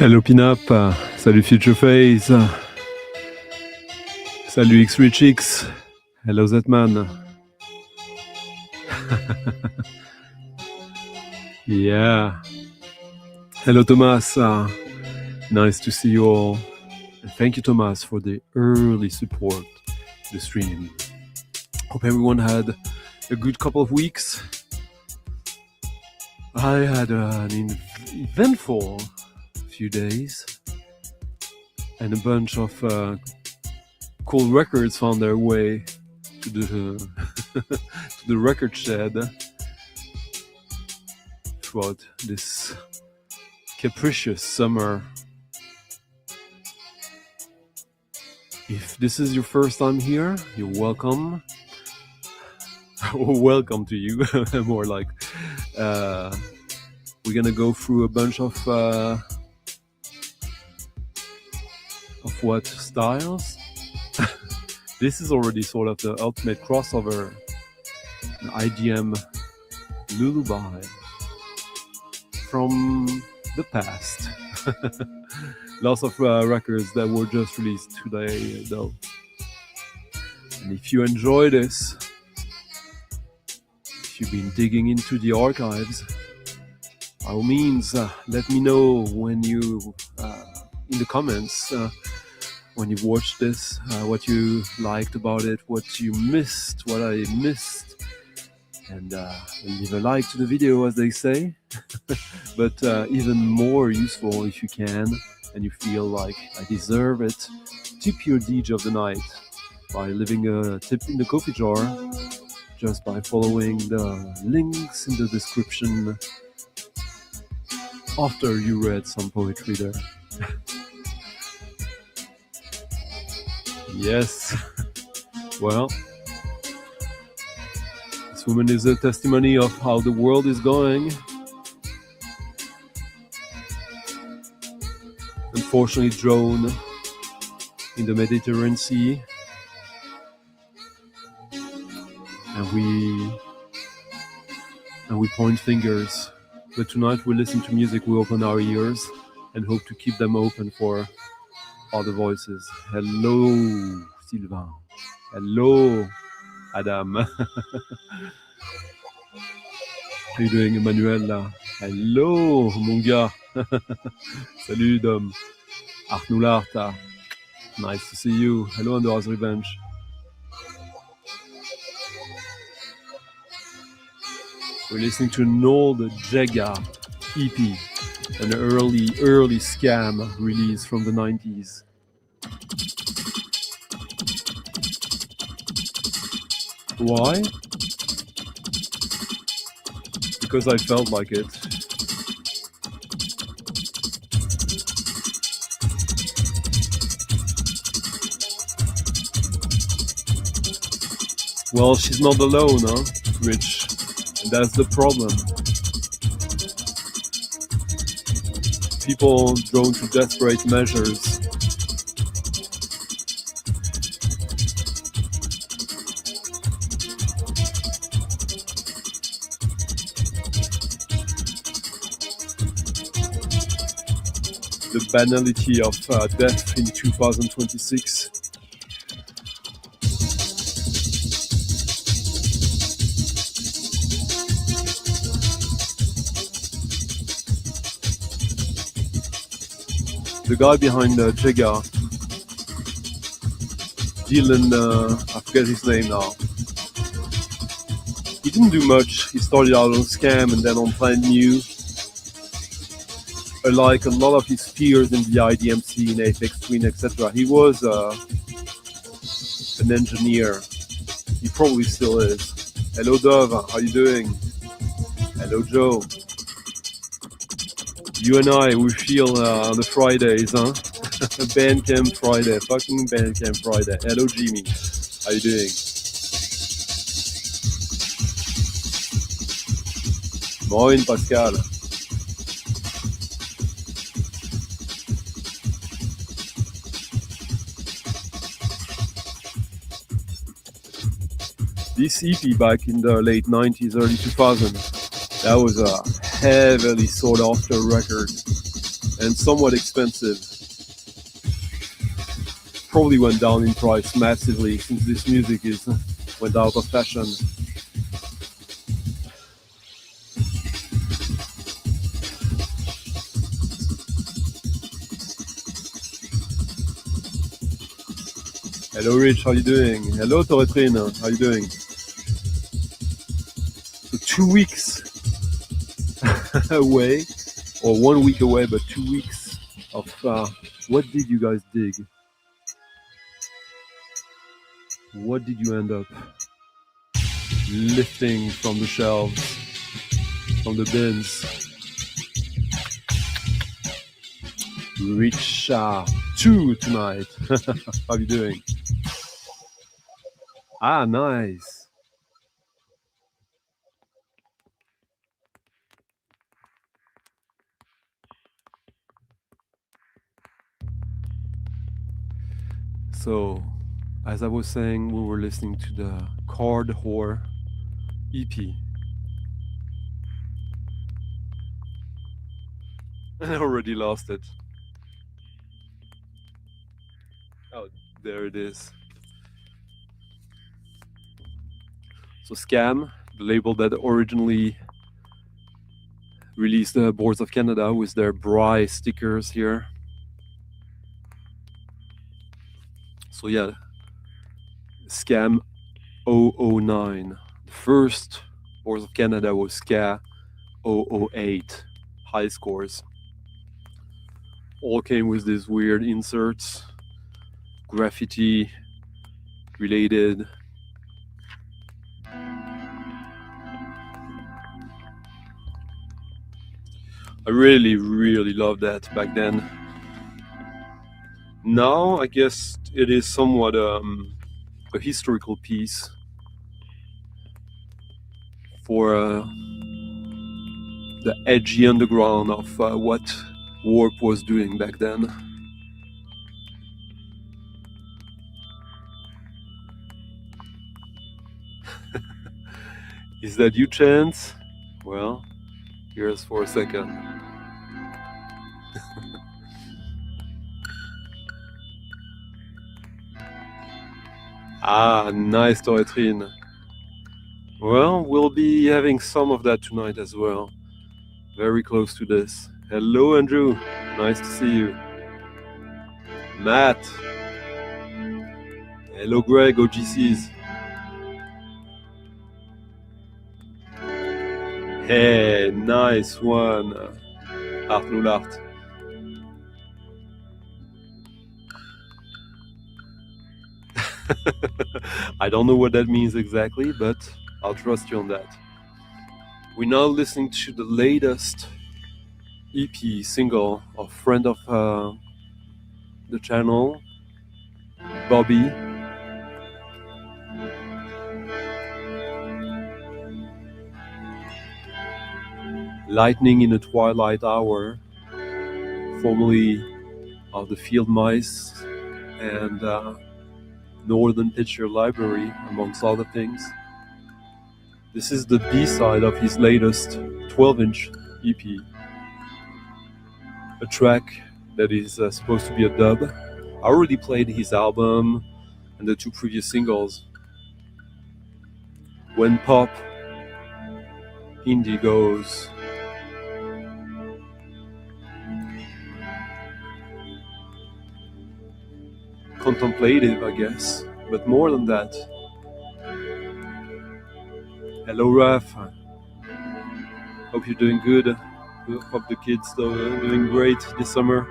Hello Pinup, salut Future Face, salut X-Rich X, hello Zetman. Yeah, hello Thomas, nice to see you all. And thank you Thomas for the early support to the stream. Hope everyone had a good couple of weeks. I had an eventful few days and a bunch of cool records found their way to the to the record shed throughout this capricious summer. If this is your first time here, you're welcome. Welcome to you. More like we're gonna go through a bunch of what styles. This is already sort of the ultimate crossover, an IDM lullaby from the past. Lots of records that were just released today though. And if you enjoy this, if you've been digging into the archives, by all means let me know when you in the comments when you watched this, what you liked about it, what you missed, what I missed, and leave a like to the video, as they say. But even more useful, if you can, and you feel like I deserve it, tip your DJ of the night by leaving a tip in the coffee jar, just by following the links in the description after you read some poetry there. Yes, well, this woman is a testimony of how the world is going. Unfortunately drowned in the Mediterranean Sea, and we point fingers. But tonight we listen to music, we open our ears and hope to keep them open for other voices. Hello Sylvain. Hello Adam. How you doing Emmanuel? Hello mon gars. Salut Dom. Arnoulart. Nice to see you. Hello Andorra's Revenge. We're listening to Noel Gallagher EP, an early scam release from the 90s. Why? Because I felt like it. Well, she's not alone, huh? Rich. And that's the problem. People drawn to desperate measures. The banality of death in 2026. The guy behind Jega, Dylan, I forget his name now. He didn't do much. He started out on Scam and then on Plan New. Like a lot of his peers in the IDM scene, Apex Twin, etc. He was an engineer. He probably still is. Hello Dove, how you doing? Hello Joe. You and I, we feel on the Fridays, huh? Bandcamp Friday, fucking Bandcamp Friday. Hello Jimmy, how you doing? Moin Pascal. This EP back in the late 90s, early 2000s, that was a heavily sought after record. and somewhat expensive. Probably went down in price massively since this music went out of fashion. Hello Rich, how you doing? Hello Torretrine, how you doing? So 2 weeks away, or 1 week away, but 2 weeks of what did you guys dig? What did you end up lifting from the shelves, from the bins? Rich 2 tonight. How you doing? Ah, nice. So, as I was saying, we were listening to the Card Whore EP. I already lost it. Oh, there it is. So Scam, the label that originally released the Boards of Canada with their Bry stickers here. So yeah, Scam 009. The first Boards of Canada was Ska 008. High scores. All came with these weird inserts, graffiti related. I really, really loved that back then. Now, I guess it is somewhat a historical piece for the edgy underground of what Warp was doing back then. Is that you, Chance? Well, here's for a second. Ah, nice, Torretrine. Well, we'll be having some of that tonight as well. Very close to this. Hello, Andrew. Nice to see you. Matt. Hello, Greg, OGCs. Hey, nice one. Art Nulart. I don't know what that means exactly, but I'll trust you on that. We're now listening to the latest EP single of friend of the channel, Bobby. Lightning in the Twilight Hour, formerly of the Field Mice and Northern Picture Library, amongst other things. This is the B-side of his latest 12-inch EP. A track that is supposed to be a dub. I already played his album and the 2 previous singles. When pop indie goes. Contemplative, I guess, but more than that. Hello, Raf. Hope you're doing good. Hope the kids are doing great this summer.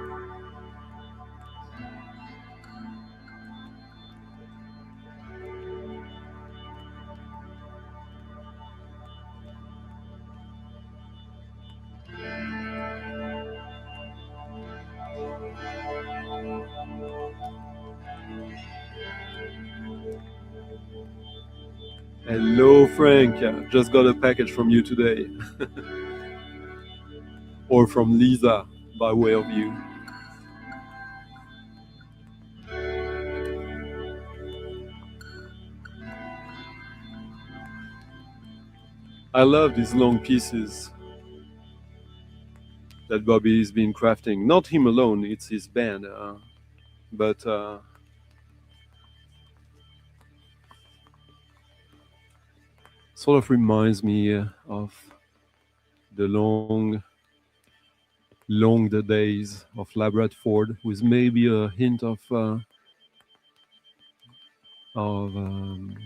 Hello, Frank. Just got a package from you today. Or from Lisa, by way of you. I love these long pieces. that Bobby's been crafting. Not him alone, it's his band. But sort of reminds me of the long the days of Labradford, with maybe a hint of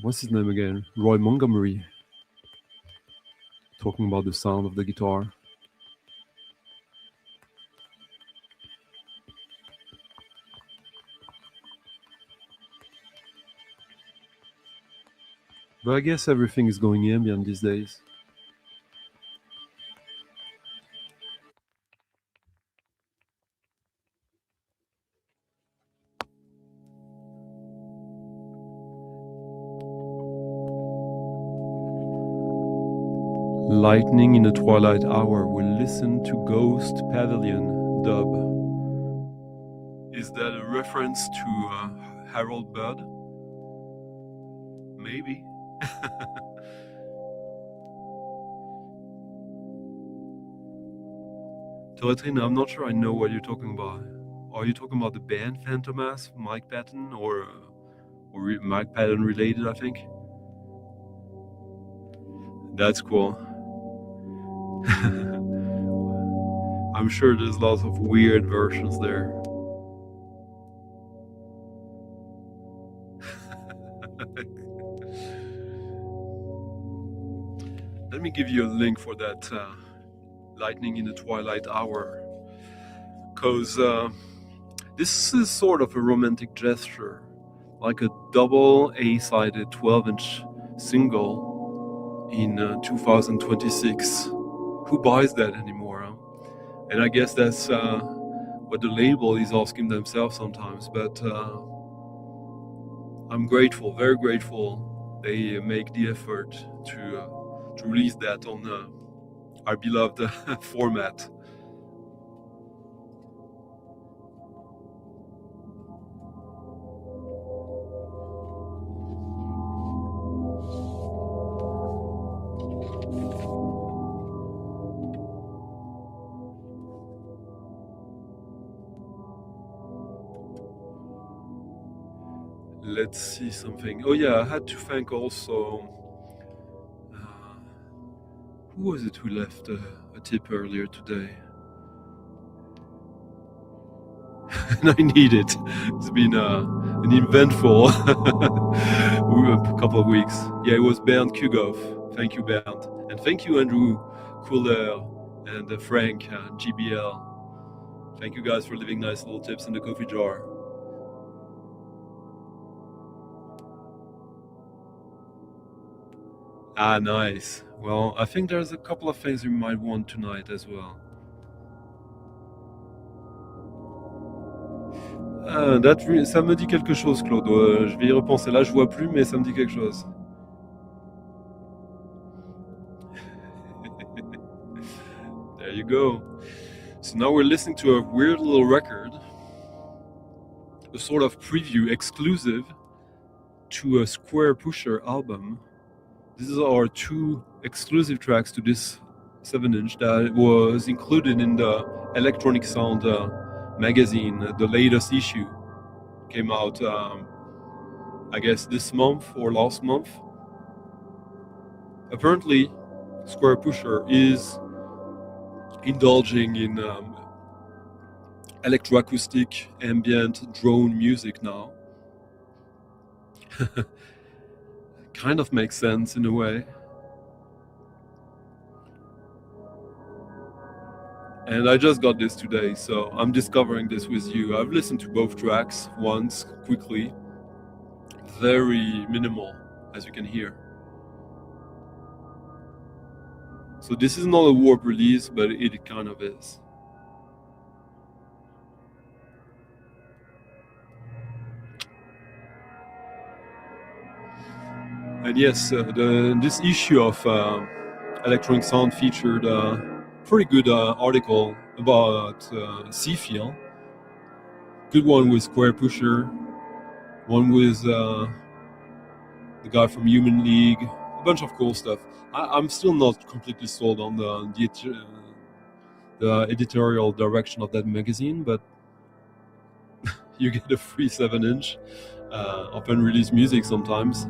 what's his name again? Roy Montgomery, talking about the sound of the guitar. But I guess everything is going ambient these days. Lightning in the Twilight Hour will listen to Ghost Pavilion dub. Is that a reference to Harold Budd? Maybe. Teletrine, I'm not sure I know what you're talking about. Are you talking about the band Phantomas, Mike Patton, or Mike Patton related, I think? That's cool. I'm sure there's lots of weird versions there. Let me give you a link for that Lightning in the Twilight Hour, because this is sort of a romantic gesture, like a double A-sided 12-inch single in 2026. Who buys that anymore? Huh? And I guess that's what the label is asking themselves sometimes, but I'm grateful, very grateful they make the effort to release that on our beloved format. Let's see something. Oh yeah, I had to thank also, who was it who left a tip earlier today? And I need it. It's been an eventful couple of weeks. Yeah, it was Bernd Kugoff. Thank you, Bernd. And thank you, Andrew Cooler and Frank GBL. Thank you guys for leaving nice little tips in the coffee jar. Ah, nice. Well, I think there's a couple of things you might want tonight as well. Ça me dit quelque chose, Claude. Je vais y repenser. Là, je vois plus, mais ça me dit quelque chose. There you go. So now we're listening to a weird little record, a sort of preview exclusive to a Square Pusher album. These are our two exclusive tracks to this 7-inch that was included in the Electronic Sound magazine. The latest issue came out, I guess, this month or last month. Apparently, Square Pusher is indulging in electroacoustic ambient drone music now. Kind of makes sense in a way. And I just got this today, so I'm discovering this with you. I've listened to both tracks once, quickly. Very minimal, as you can hear. So this is not a warp release, but it kind of is. And yes, this issue of Electronic Sound featured a pretty good article about Seafield. Good one with Square Pusher, one with the guy from Human League, a bunch of cool stuff. I'm still not completely sold on the the editorial direction of that magazine, but you get a free 7-inch of unreleased music sometimes.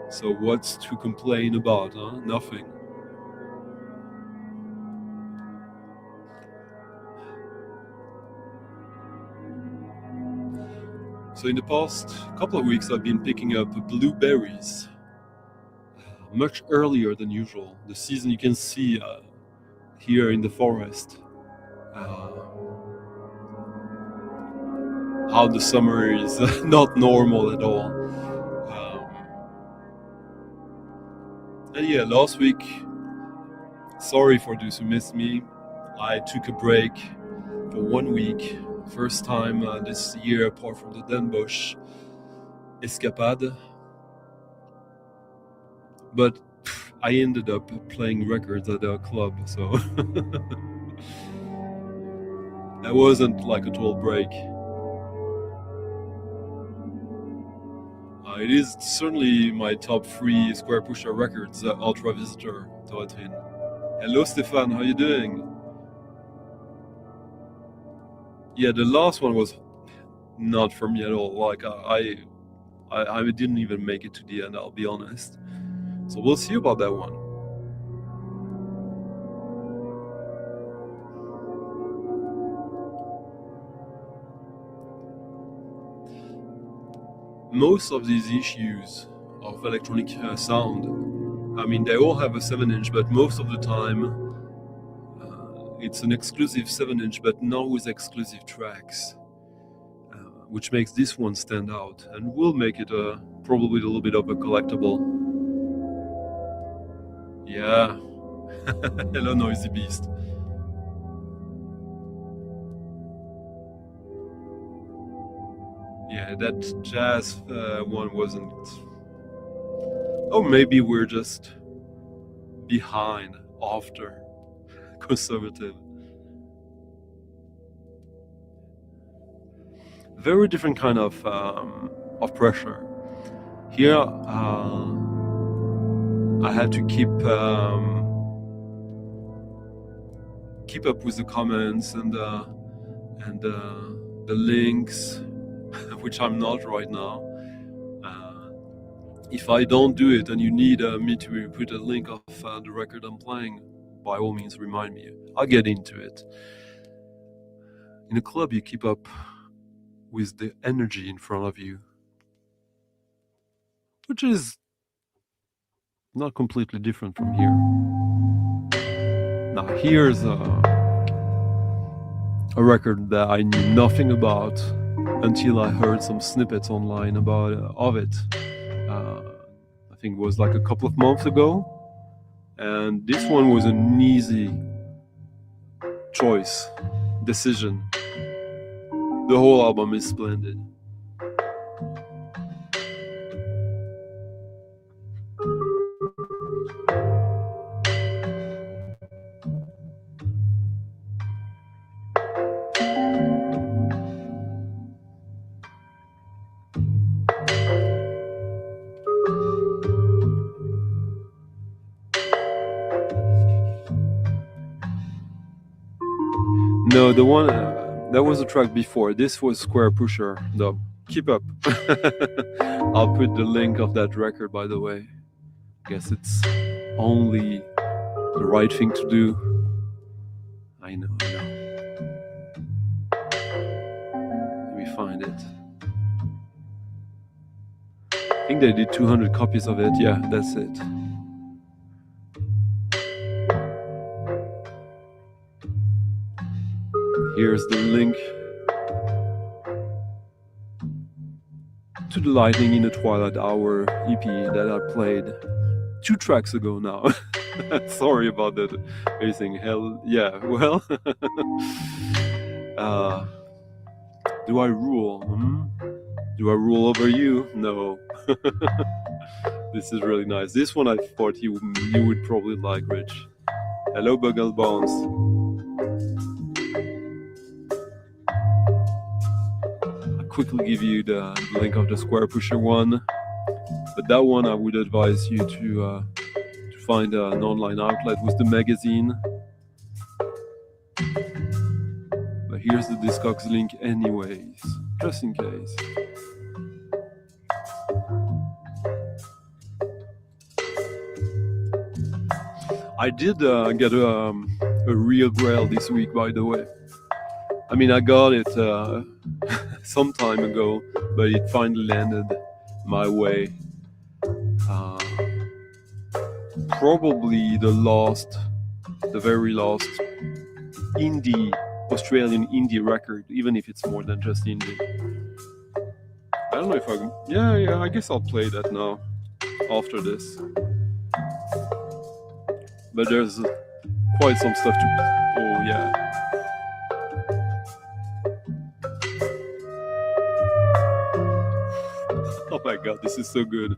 So what's to complain about, huh? Nothing. So in the past couple of weeks I've been picking up blueberries much earlier than usual. The season you can see here in the forest. How the summer is not normal at all. And yeah, last week, sorry for those who missed me, I took a break for 1 week. First time this year apart from the Den Bosch escapade. But I ended up playing records at a club, so that wasn't like a total break. It is certainly my top 3 Square Pusher records, Ultra Visitor, Toatrin. Hello Stefan, how you doing? Yeah, the last one was not for me at all. Like I didn't even make it to the end, I'll be honest. So we'll see about that one. Most of these issues of electronic sound, I mean, they all have a 7-inch, but most of the time it's an exclusive 7-inch, but not with exclusive tracks, which makes this one stand out and will make it probably a little bit of a collectible. Yeah. Hello, Noisy Beast. Yeah, that jazz one wasn't. Oh, maybe we're just behind after conservative. Very different kind of pressure. Here, I had to keep up with the comments and the links, which I'm not right now. If I don't do it and you need me to put a link of the record I'm playing, by all means remind me. I'll get into it. In a club you keep up with the energy in front of you, which is not completely different from here. Now here's a record that I knew nothing about until I heard some snippets online of it. I think it was like a couple of months ago, and this one was an easy decision. The whole album is splendid. No, the one that was a track before. This was Square Pusher, though. Keep up. I'll put the link of that record, by the way. Guess it's only the right thing to do. I know. Let me find it. I think they did 200 copies of it. Yeah, that's it. Here's the link to the Lightning in the Twilight Hour EP that I played 2 tracks ago now. Sorry about that. Amazing. Hell yeah. Well, do I rule? Do I rule over you? No. This is really nice. This one I thought you would probably like, Rich. Hello, Bugle Bones. Quickly give you the link of the Square Pusher one, but that one I would advise you to find an online outlet with the magazine, here's the Discogs link anyways, just in case. I did get a real grail this week, by the way. I mean, I got it some time ago, but it finally landed my way. Probably the very last Australian indie record, even if it's more than just indie. I don't know if I guess I'll play that now, after this. But there's quite some stuff to... Oh, yeah. Oh my god, this is so good.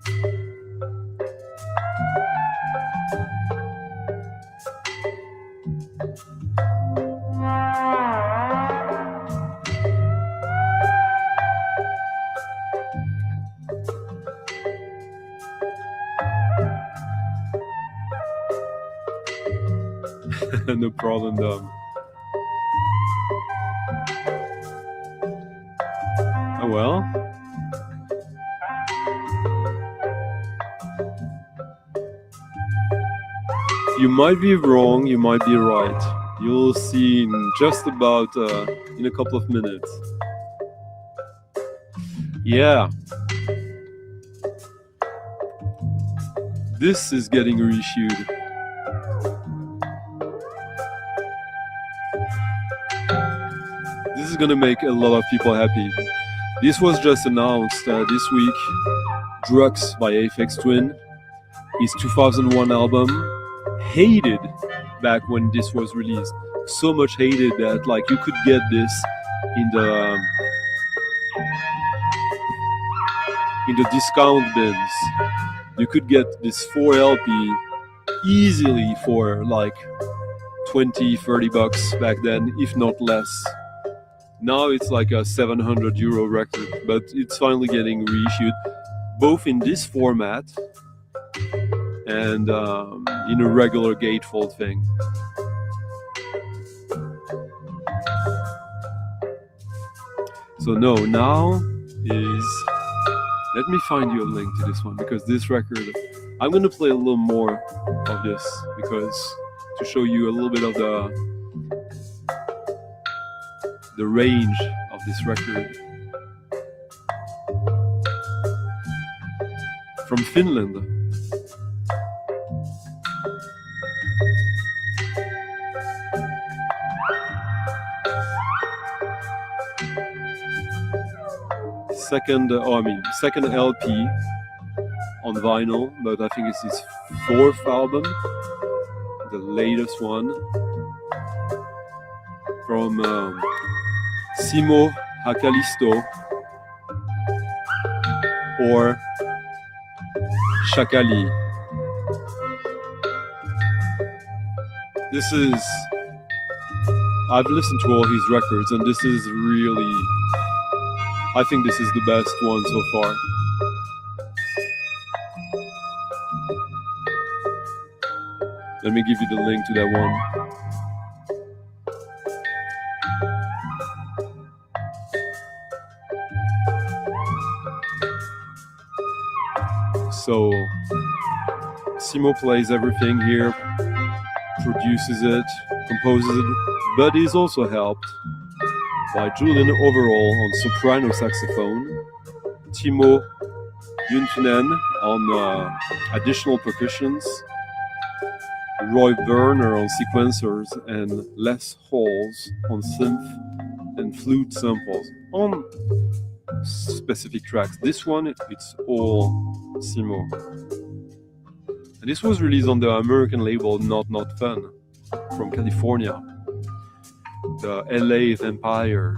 No problem, Dom. Oh well. You might be wrong, you might be right. You'll see in just about in a couple of minutes. Yeah. This is getting reissued. This is gonna make a lot of people happy. This was just announced this week. Drugs by Aphex Twin. His 2001 album. Hated back when this was released. So much hated that like you could get this in the discount bins. You could get this 4 LP easily for like 20-30 bucks back then, if not less. Now it's like a 700 euro record, but it's finally getting reissued, both in this format and in a regular gatefold thing. So no, now is... Let me find you a link to this one, because this record, I'm going to play a little more of this, because to show you a little bit of the range of this record. From Finland. Second LP on vinyl, but I think it's his 4th album, the latest one, from Simo Hakalisto or Shakali. I've listened to all his records, and this is really, I think this is the best one so far. Let me give you the link to that one. So, Simo plays everything here, produces it, composes it, but he's also helped by Julian Overall on soprano saxophone, Timo Juntunen on additional percussions, Roy Werner on sequencers, and Les Halls on synth and flute samples on specific tracks. This one, it's all Simo. And this was released on the American label Not Fun from California, the LA Vampire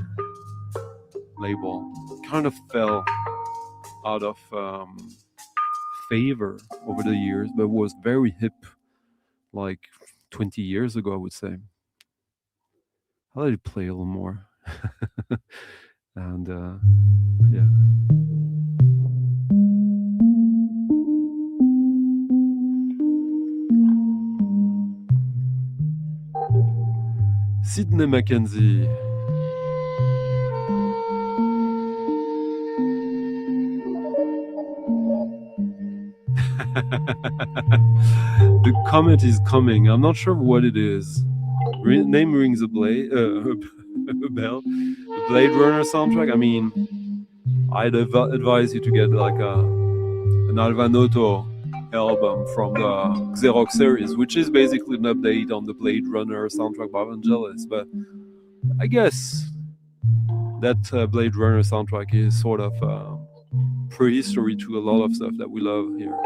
label. Kind of fell out of favor over the years, but was very hip like 20 years ago, I would say. I'll let it play a little more. And yeah. Sidney Mackenzie The comment is coming. I'm not sure what it is. Name rings a a bell. The Blade Runner soundtrack. I mean, I'd advise you to get like an Alvanotto album from the Xerox series, which is basically an update on the Blade Runner soundtrack by Vangelis. But I guess that Blade Runner soundtrack is sort of prehistory to a lot of stuff that we love here.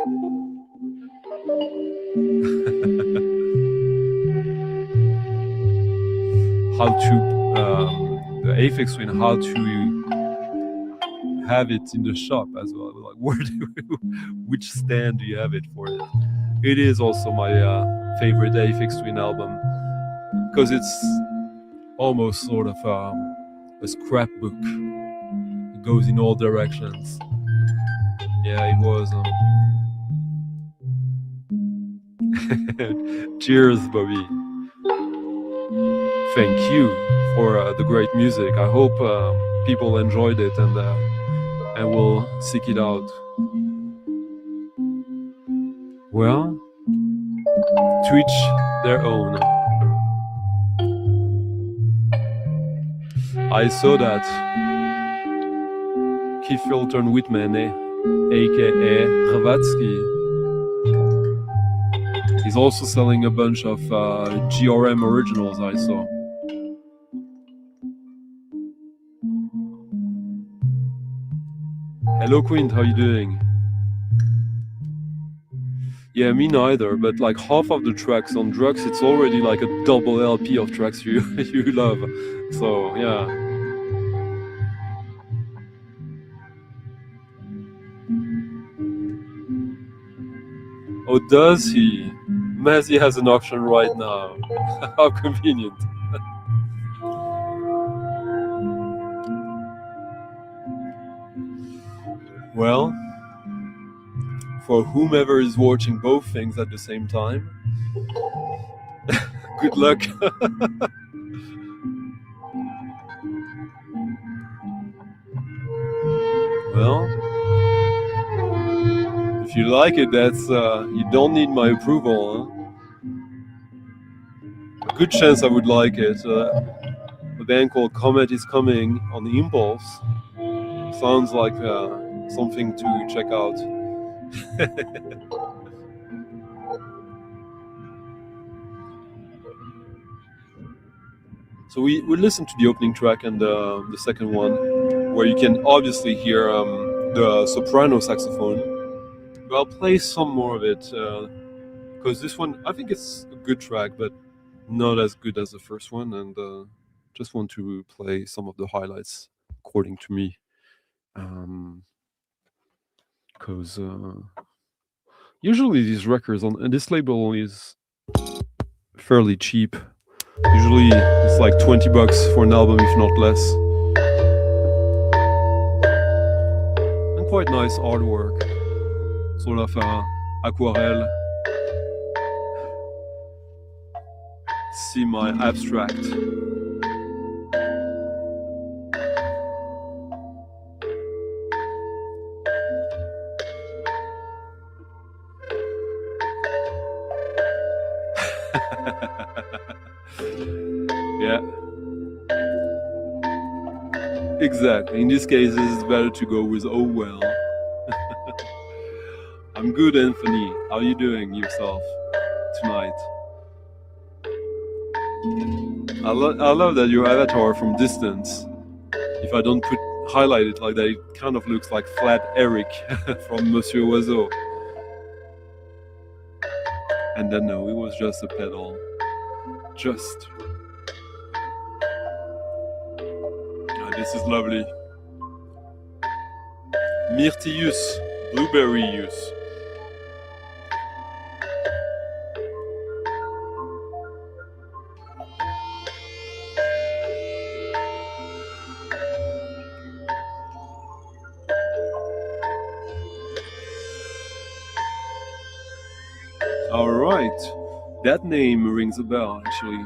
How to the Aphex Twin, how to have it in the shop as well. Like, which stand do you have it for it? It is also my favorite Aphex Twin album because it's almost sort of a scrapbook. It goes in all directions. Yeah, it was. Cheers, Bobby. Thank you for the great music. I hope people enjoyed it and will seek it out. Well, to each their own. I saw that Keith Filton Whitman, aka Hravatsky, he's also selling a bunch of GRM originals, I saw. Hello Quint, how you doing? Yeah, me neither, but like half of the tracks on Drugs, it's already like a double LP of tracks you love. So, yeah. Oh, does he? Mazzy has an auction right now. How convenient. Well, for whomever is watching both things at the same time, good luck. Well, if you like it, that's you don't need my approval. Huh? A good chance I would like it. A band called Comet is Coming on the Impulse. Sounds like something to check out. So we listened to the opening track and the second one, where you can obviously hear the soprano saxophone. But I'll play some more of it because this one, I think it's a good track, but not as good as the first one, and just want to play some of the highlights according to me, because usually these records on this label is fairly cheap. Usually it's like $20 for an album, if not less. And quite nice artwork, sort of aquarelle, semi-abstract. Yeah. Exactly. In these cases, it's better to go with "oh well." I'm good, Anthony. How are you doing yourself tonight? I love that your avatar from distance, if I don't highlight it like that, it kind of looks like Flat Eric from Monsieur Oiseau. And then no, it was just a pedal. Just. Oh, this is lovely. Myrtillus, blueberry use. All right, that name rings a bell, actually.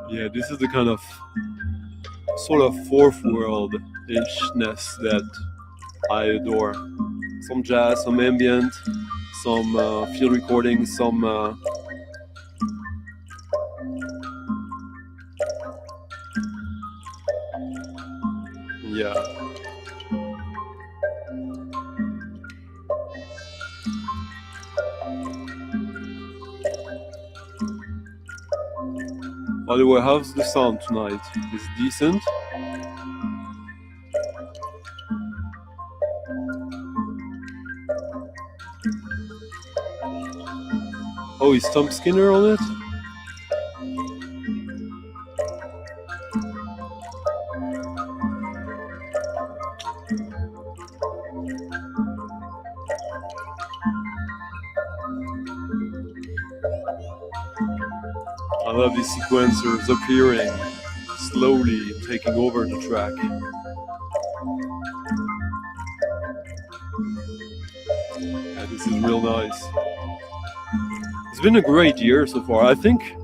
Yeah, this is the kind of sort of fourth world-ishness that I adore. Some jazz, some ambient, some field recordings, some yeah. By the way, how's the sound tonight? Is it decent? Oh, is Tom Skinner on it? I love these sequencers appearing, slowly taking over the track. Yeah, this is real nice. It's been a great year so far. I think,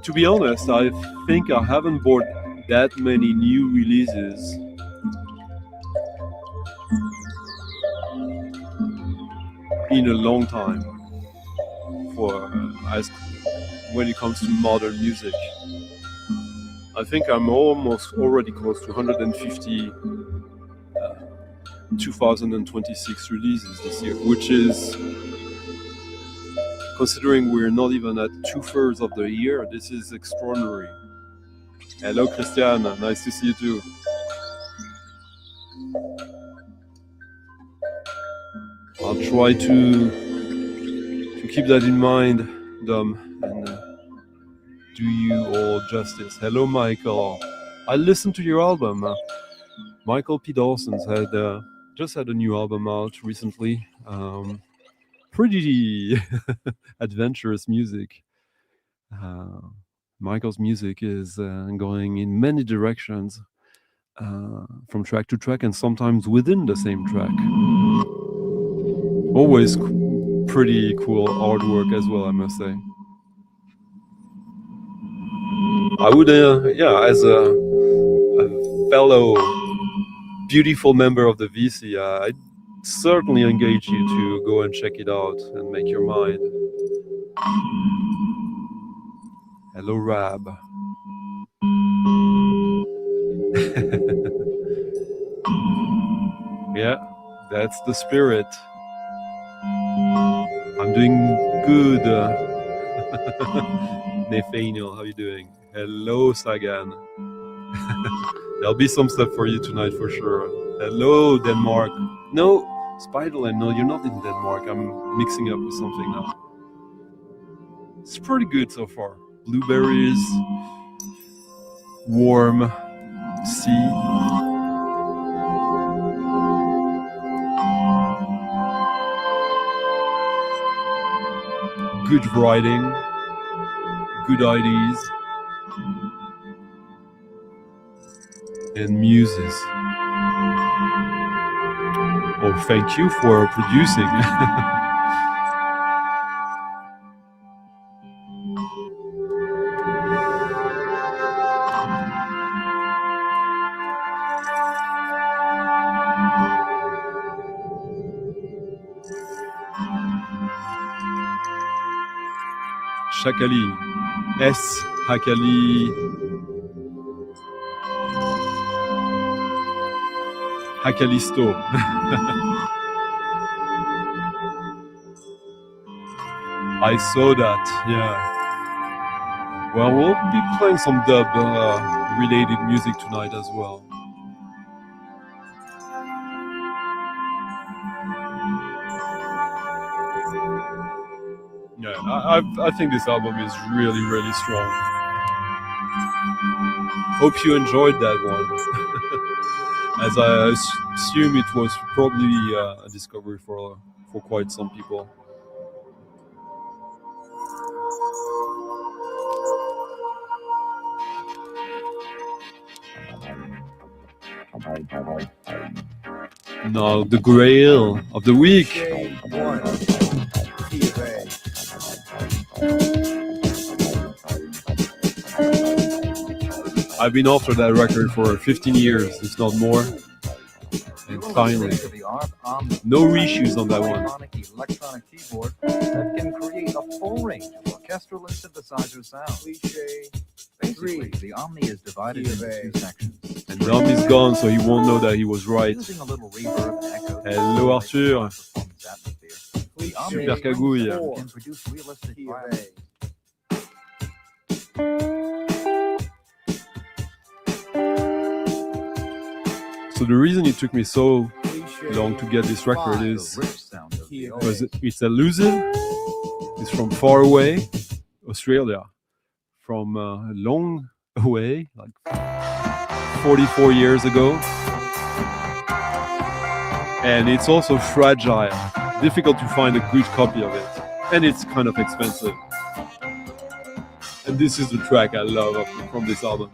to be honest, I think I haven't bought that many new releases in a long time for as when it comes to modern music. I think I'm almost already close to 150 2026 releases this year, which is, considering we're not even at 2/3 of the year, this is extraordinary. Hello Christian, nice to see you too. I'll try to keep that in mind, Dom, and do you all justice. Hello Michael, I listened to your album. Michael P. Dawson's just had a new album out recently. Pretty adventurous music. Michael's music is going in many directions, from track to track, and sometimes within the same track. Always pretty cool artwork as well, I must say. I would, as a fellow beautiful member of the VC, I'd certainly engage you to go and check it out and make your mind. Hello, Rab. Yeah, that's the spirit. I'm doing good. Nathaniel, how you doing? Hello, Sagan. There'll be some stuff for you tonight for sure. Hello, Denmark. No, Spiderland, no, you're not in Denmark. I'm mixing up with something now. It's pretty good so far. Blueberries, warm sea. Good writing, good ideas, and muses. Oh, thank you for producing. Shakali, S. Hakali, Hakalisto. I saw that, yeah. Well, we'll be playing some dub related music tonight as well. Yeah, I think this album is really, really strong. Hope you enjoyed that one. As I assume it was probably a discovery for quite some people. Now the grail of the week. I've been after that record for 15 years, if not more. And finally, no reshoots on that one. Electronic keyboard that can create a full range of orchestral and synthesizer sound. Basically, the Omni is divided into two sections. And Dom is gone, so he won't know that he was right. Using a little reverb and echo. Hello Arthur. The Omni Super cagouille. can produce realistic vibes. So the reason it took me so long to get this record is because it's elusive. It's from far away, Australia, from a long away, like 44 years ago. And it's also fragile, difficult to find a good copy of it. And it's kind of expensive. And this is the track I love from this album.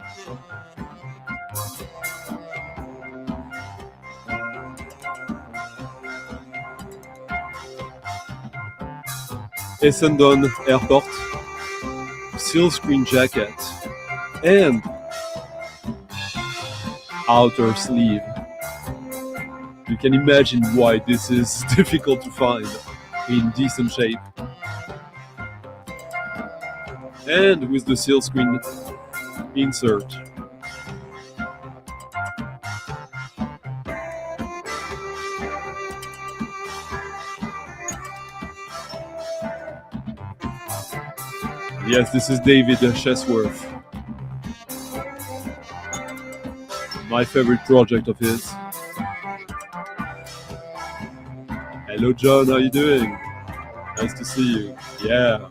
Essendon Airport, seal screen jacket, and outer sleeve. You can imagine why this is difficult to find in decent shape. And with the seal screen insert. Yes, this is David Chesworth. My favorite project of his. Hello John, how you doing? Nice to see you. Yeah.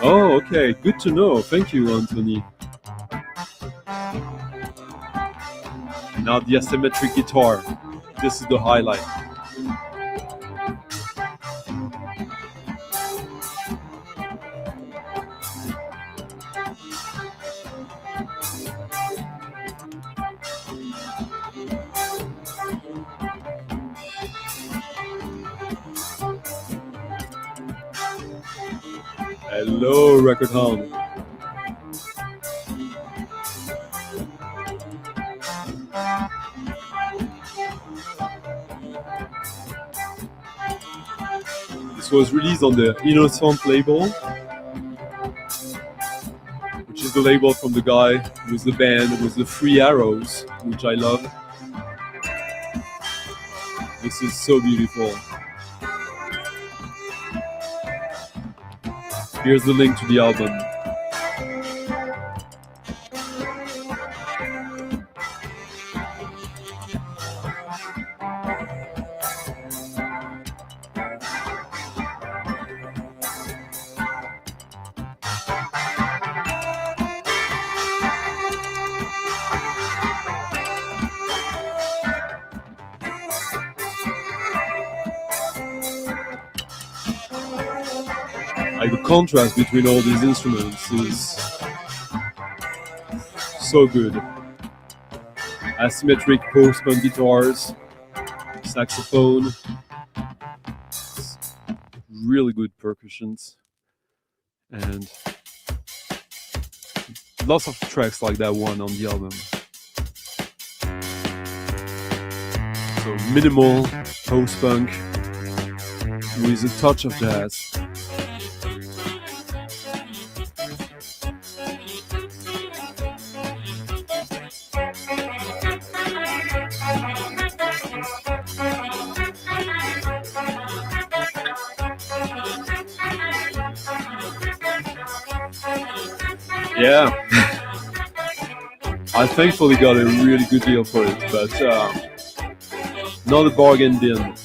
Oh, okay. Good to know. Thank you, Anthony. And now the asymmetric guitar. This is the highlight. Hello, Record Hound. This was released on the Innocent label, which is the label from the guy with the band with the three arrows, which I love. This is so beautiful. Here's the link to the album. Like the contrast between all these instruments is so good. Asymmetric post-punk guitars, saxophone, really good percussions, and lots of tracks like that one on the album. So minimal post-punk with a touch of jazz. Yeah, I thankfully got a really good deal for it, but not a bargain bin.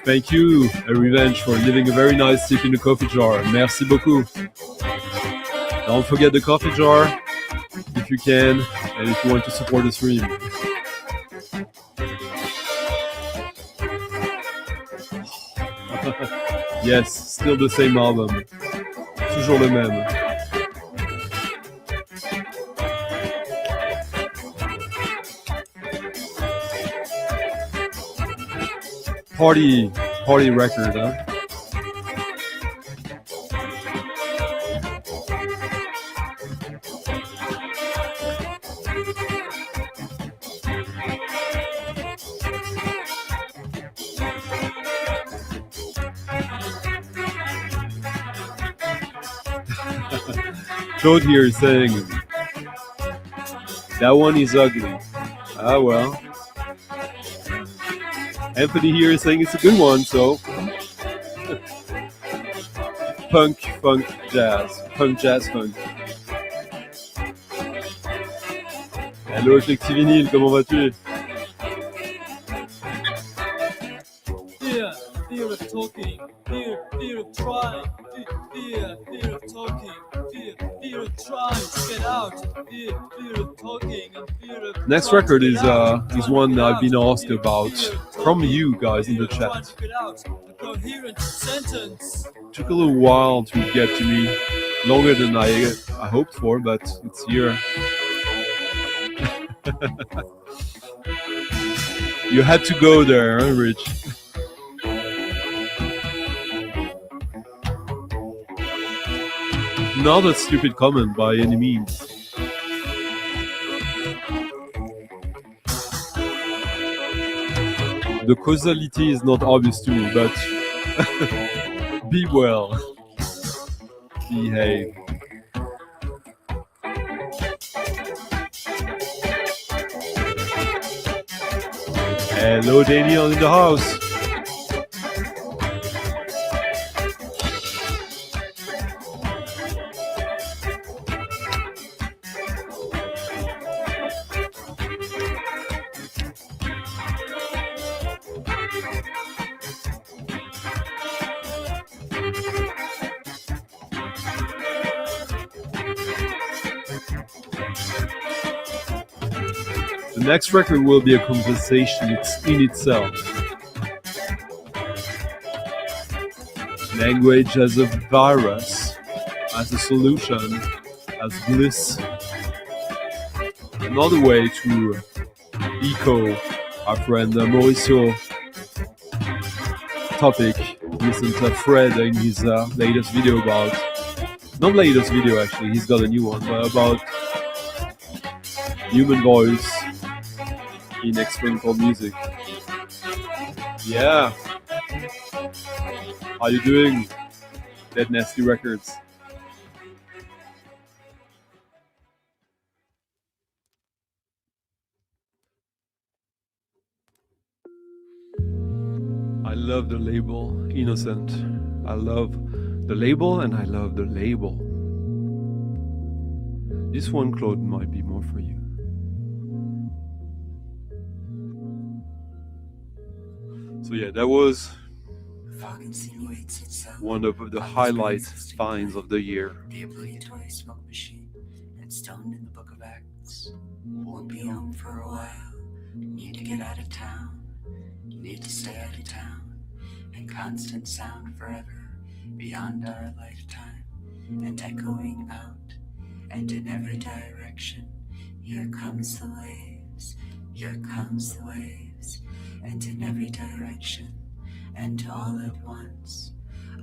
Thank you, a revenge, for leaving a very nice tip in the coffee jar. Merci beaucoup. Don't forget the coffee jar if you can, and if you want to support the stream. Yes, still the same album. Toujours le même. Party record, huh? Claude here is saying, that one is ugly. Ah, well. Anthony here is saying it's a good one, so. Punk, jazz. Punk, jazz, funk. Hello, Effectivinil, comment vas-tu? Fear of talking, fear of trying, fear of talking, fear of trying to get out, fear of talking, and fear of... Next record is one I've been asked about from you guys in the chat. Took a little while to get to me, longer than I hoped for, but it's here. You had to go there, huh, Rich? Not a stupid comment by any means. The causality is not obvious to me, but be well. Behave. Hello, Daniel in the house. The next record will be a conversation in itself. Language as a virus, as a solution, as bliss. Another way to echo our friend Mauricio topic. Listen to Fred in his latest video about, not latest video actually, he's got a new one, but about human voice in experimental music. Yeah. How you doing? Dead Nasty Records. I love the label, Innocent. I love the label and I love the label. This one, Claude, might be more for you. So yeah, that was one of the highlight finds of the year. The obligatory smoke machine and stoned in the Book of Acts. Won't be home for a while. Need to get out of town. Need to stay out of town. And constant sound forever beyond our lifetime. And echoing out and in every direction. Here comes the waves. Here comes the waves. And in every direction. And all at once.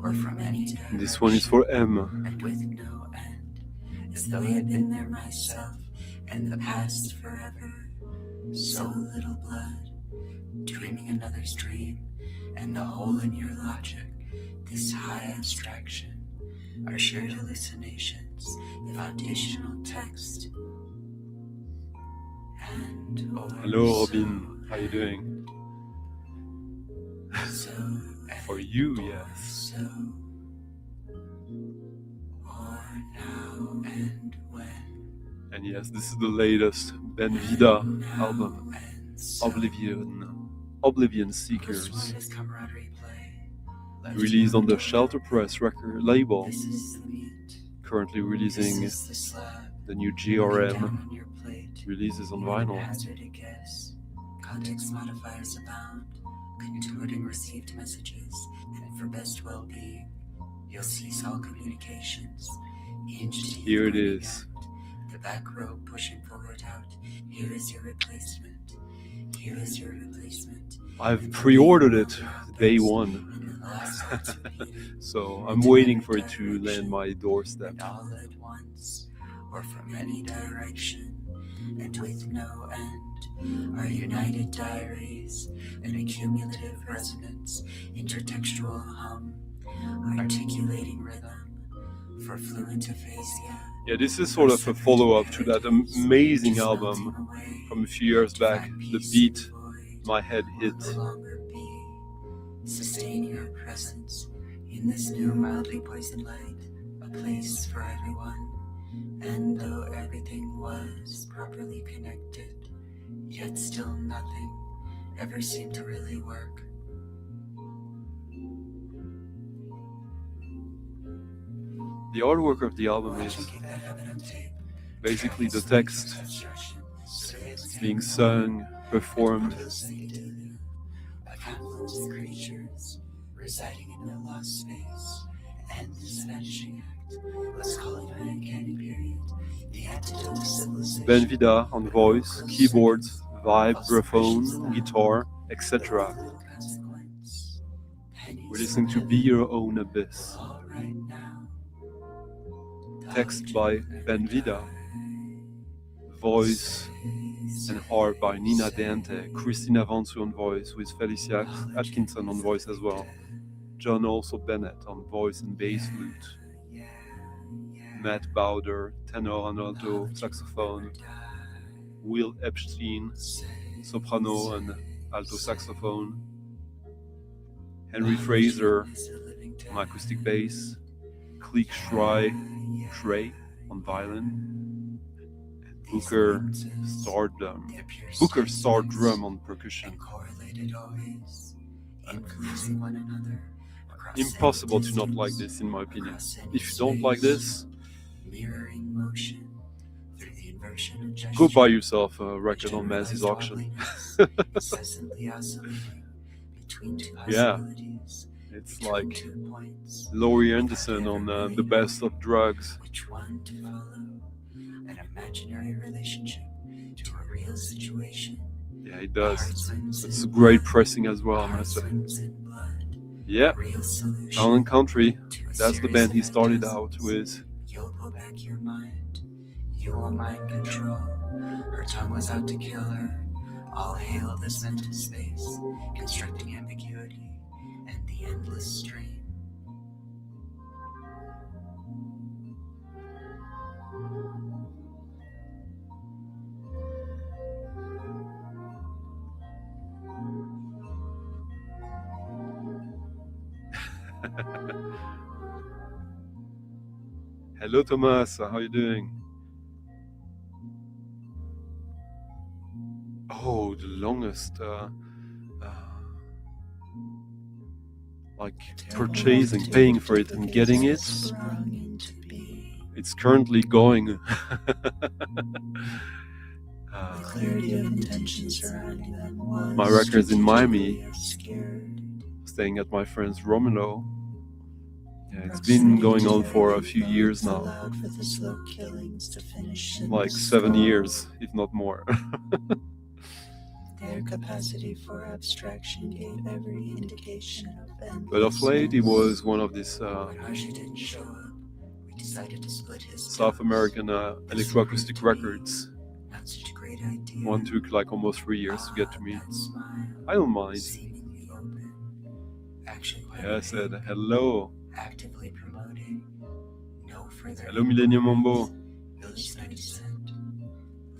Or from any direction. This one is for M. And with no end. As though I had been there myself. And the past forever. So little blood. Dreaming another's dream. And the hole in your logic. This high abstraction. Our shared hallucinations. The foundational text. And hello, Robin. How you doing? So for you, yes. So, or now and when. And yes, this is the latest Ben Vida album, Oblivion Seekers. released on the Shelter Press record label, This is the meat. currently This releasing is the slab. the new Lay down GRM on your plate. releases on Even vinyl. hazard a guess. Context modifiers abound, contorting received messages, and for best well-being, you'll cease all communications. Inch to Here it you is. the back row pushing forward out. Here is your replacement. Here is your replacement. I've pre-ordered it day one, And the last words repeated, so I'm waiting for it to land my doorstep. and all at once, or from any direction, and with no end, are united diaries, an accumulative resonance, intertextual hum, articulating rhythm, for fluent aphasia. Yeah, this is sort of a follow-up to that amazing album from a few years back, The Beat My Head Hit. No longer be. Sustain your presence in this new mildly poisoned light, a place for everyone. And though everything was properly connected, yet still nothing ever seemed to really work. The artwork of the album is Keep that habit on tape. basically the text being sung, performed. Psychedelia, a confluence of creatures residing in a lost space, and this vanishing act. Let's call it an uncanny period. The antidote to civilization. Ben Vida on voice, keyboards, vibraphone, guitar, etc. Consequence. Pennies We're listening to Be Your Own Abyss. all right now. Text by Ben Vida. Voice and harp by Nina Dante. Christina Vansu on voice with Felicia Atkinson on voice as well. John also Bennett on voice and bass flute. Matt Bowder, tenor and alto saxophone. Will Epstein, soprano and alto saxophone. Henry Fraser on acoustic bass. Cleek Shrey on violin. And Booker Star Drum on percussion. Correlated always, influencing one another. Impossible to not like this, in my opinion. If you don't like this, Mirroring motion through the inversion of gesture. go buy yourself a record on Mazzy's auction. Incessantly oscillating between two Yeah. possibilities, It's between like 2 points. Laurie Anderson on The Best of Drugs. Which one to follow? An imaginary relationship to a real situation. Yeah, he does. Heart swims It's in great blood. pressing as well, I Heart must say. swims in blood. Yeah, Real solution Town and Country. to a That's the series band he of started dozens. out with. You'll pull back your mind. You will mind control. Her tongue was out to kill her. All hail this mental space, constructing ambiguity and the endless stream. Hello, Thomas. How you doing? Oh, the longest, like purchasing, paying for it, and getting it. Sprung into being. It's currently going. Clarity of intention surrounding them was My record's in Miami. obscured. Staying at my friend's Romano. Yeah, it's been going on for a few years now. Allowed for the slow killings to finish in Like the 7 skull. years, if not more. Their capacity for abstraction gave every indication of endless. But of late, he was one of these When Harsha didn't show up, we decided to split his South American electroacoustic records. Not such a great idea. One took like almost 3 years to get to me. That smile, I don't mind. seemingly open, actually quite Yeah, I said open, hello. actively promoting no further. Hello, Millennium Mambo. Village 90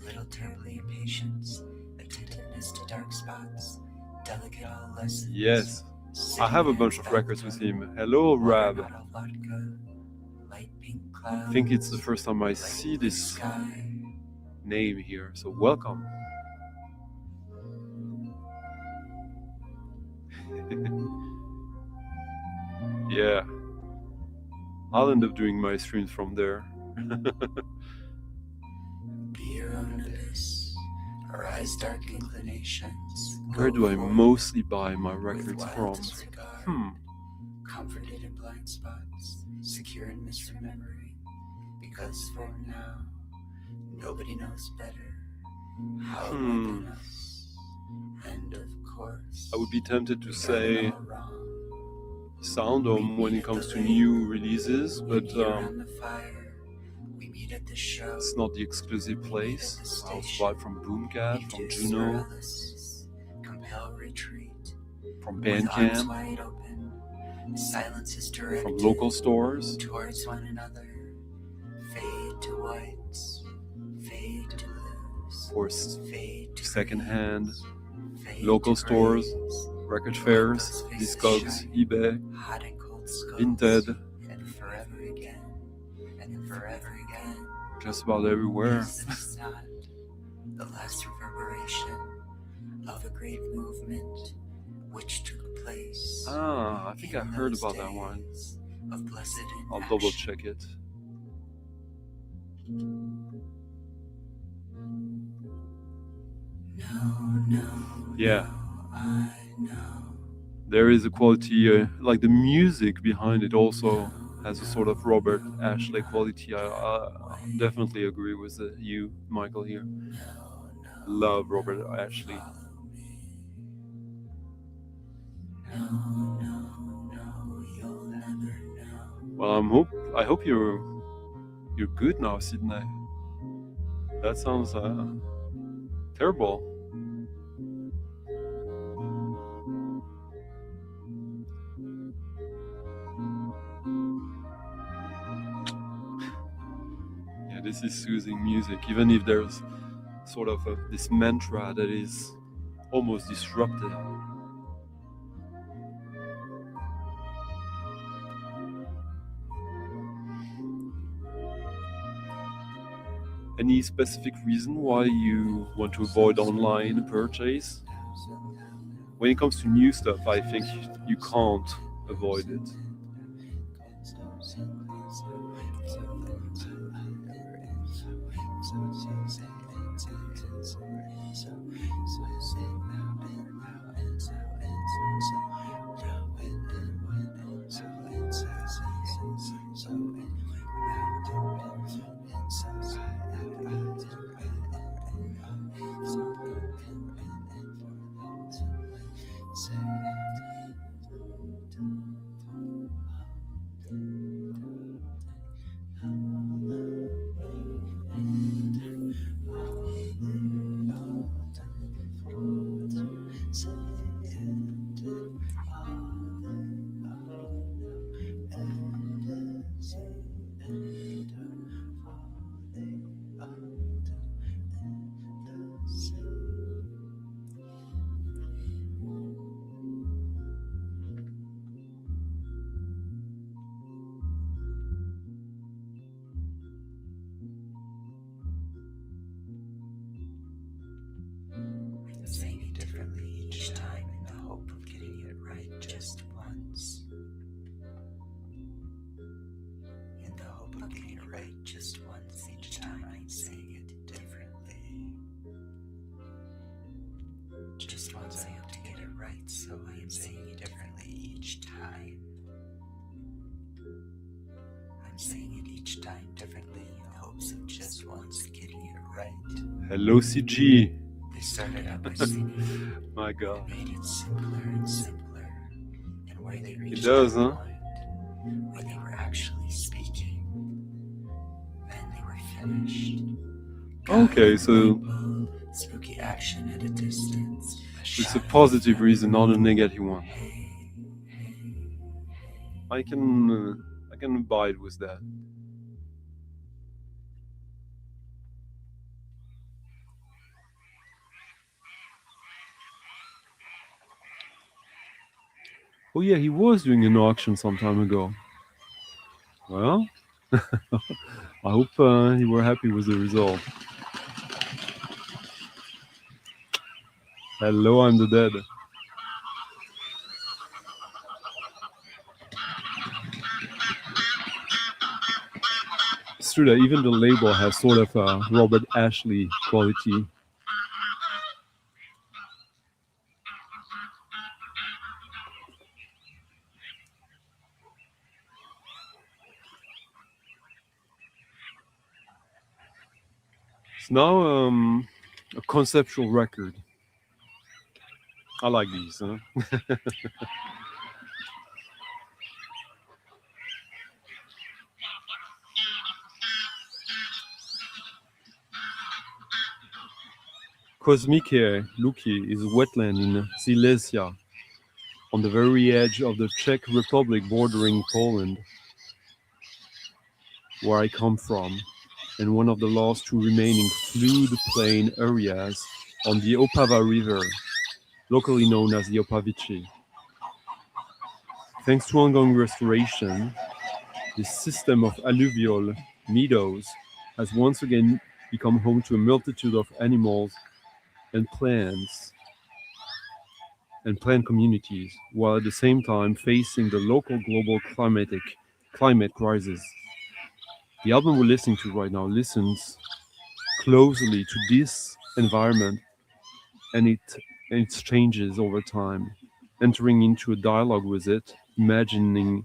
little terribly impatience, attentiveness to dark spots, delicate all lessons. Yes, I have a bunch of records with him. Hello, Rab. Vodka, light pink clouds, I think it's the first time I see this sky. name here, so welcome. Yeah, I'll end up doing my streams from there. Be your own abyss, arise dark inclinations. Where Go do I forward mostly buy my with records wild from? disregard, comforted in blind spots, secure in misremembering, because for now, nobody knows better how it went than us. And of course, I would be tempted to we got say it all wrong. Soundom when it comes to new releases, but Meet around the fire, we meet at the show. it's not the exclusive place. I also buy from Boomcat, from Induce Juno, paralysis, compel retreat. from With arms Bandcamp, wide open, silence is directed from local stores. towards one another. Fade to whites, fade to blues, Or fade to secondhand, greens, fade local to stores, grays. record fairs, Discogs, eBay, Hot and cold skulls, Vinted, and forever again, and forever again. just about everywhere. Is this not the last reverberation of a great movement which took place? I think I in heard those about that one. days of blessed I'll inaction? double check it. Yeah, I know. there is a quality, like the music behind it also has a sort of Robert Ashley quality. I definitely agree with you, Michael, here. Love Robert Ashley. You'll never know. Well, I hope you're good now, Sydney. That sounds terrible. Yeah, this is soothing music, even if there's sort of this mantra that is almost disrupted. Any specific reason why you want to avoid online purchase? When it comes to new stuff, I think you can't avoid it. I'm saying it differently each time in the hope of getting it right just once. In the hope of getting it right just once each time, I'm saying it differently. Just once I hope to get it right, so I am saying it differently each time. I'm saying it each time differently in hopes of just once getting it right. Hello, CG. They started out by singing. My God. Made it simpler and simpler, and where they reached does, that huh? point, where they were actually speaking, then they were finished. Okay, so Spooky action at a distance. it's a positive reason, not a negative one. I can abide with that. Oh yeah, he was doing an auction some time ago. Well, I hope you were happy with the result. Hello, I'm the Dead. true that even the label has sort of a Robert Ashley quality. It's now a conceptual record. I like these. Huh? Kosmike Luki is a wetland in Silesia, on the very edge of the Czech Republic bordering Poland, where I come from, and one of the last two remaining floodplain areas on the Opava River, locally known as the Opavici. Thanks to ongoing restoration, this system of alluvial meadows has once again become home to a multitude of animals and plants and plant communities, while at the same time facing the local global climate crisis. The album we're listening to right now listens closely to this environment and its changes over time, entering into a dialogue with it, imagining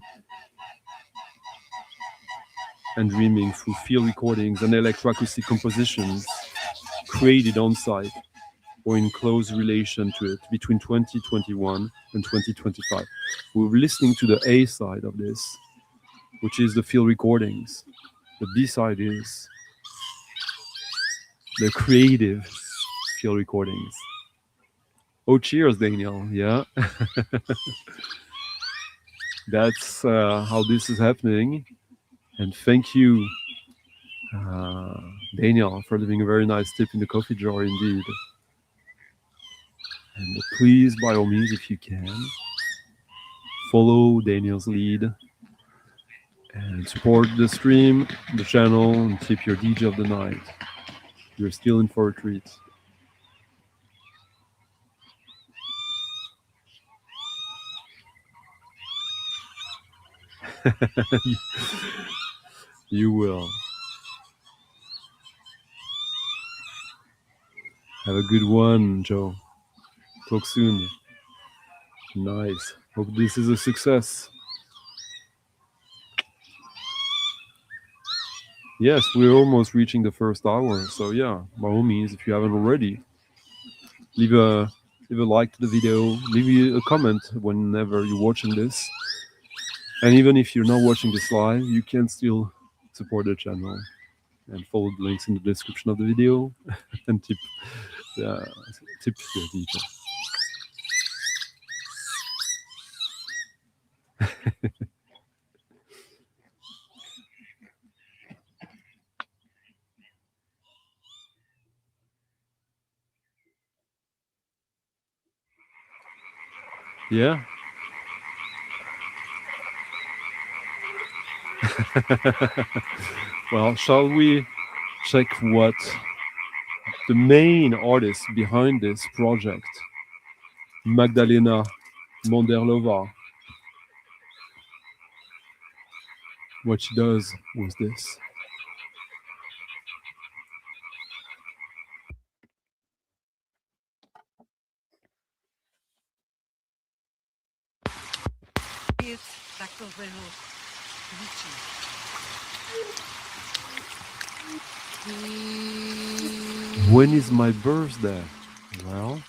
and dreaming through field recordings and electroacoustic compositions created on site or in close relation to it between 2021 and 2025. We're listening to the A side of this, which is the field recordings. The B side is the creative field recordings. Oh, cheers, Daniel. Yeah. That's how this is happening. And thank you, Daniel, for leaving a very nice tip in the coffee jar indeed. And please, by all means, if you can, follow Daniel's lead and support the stream, the channel, and tip your DJ of the night. You're still in for a treat. You will. Have a good one, Joe. Talk soon. Nice. Hope this is a success. Yes, we're almost reaching the first hour. So yeah, by all means, if you haven't already, leave a like to the video, leave a comment whenever you're watching this. And even if you're not watching this live, you can still support the channel and follow the links in the description of the video and tip your DJ. Yeah. Well, shall we check what the main artist behind this project, Magdalena Monderlova, what she does with this? When is my birthday? Well,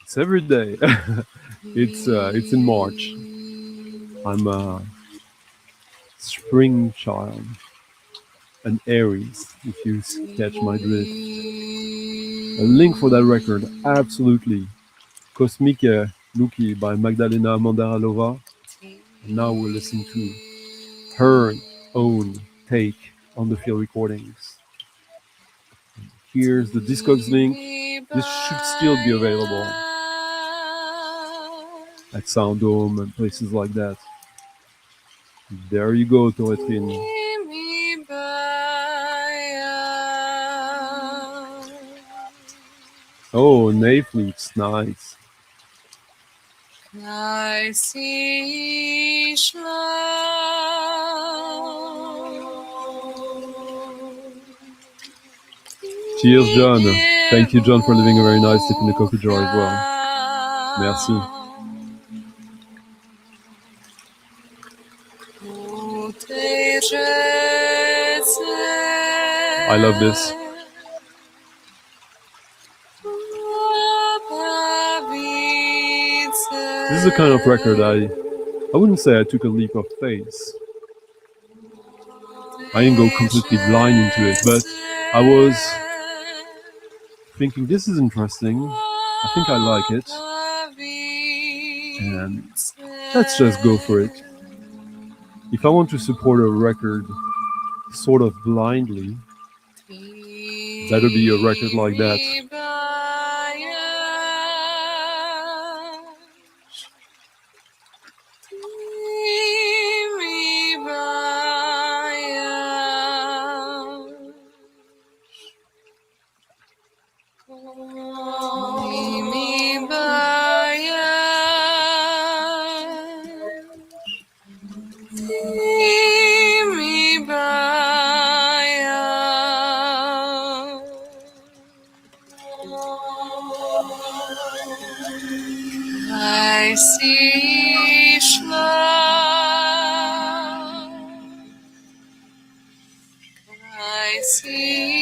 it's every day. It's in March. I'm a spring child, an Aries, if you catch my drift. A link for that record, absolutely. Kosmike Luki by Magdalena Monderlova. And now we're listening to her own take on the field recordings. Here's the Discogs link. This should still be available at Sound Dome and places like that. There you go, Toretrine. Oh, Nayfleets, nice. I see Cheers, John. Thank you, John, for leaving a very nice tip in the coffee jar as well. Merci. I love this. This is the kind of record I wouldn't say I took a leap of faith. I didn't go completely blind into it, but I was thinking, this is interesting. I think I like it. And let's just go for it. If I want to support a record sort of blindly, that'll be a record like that. I see I see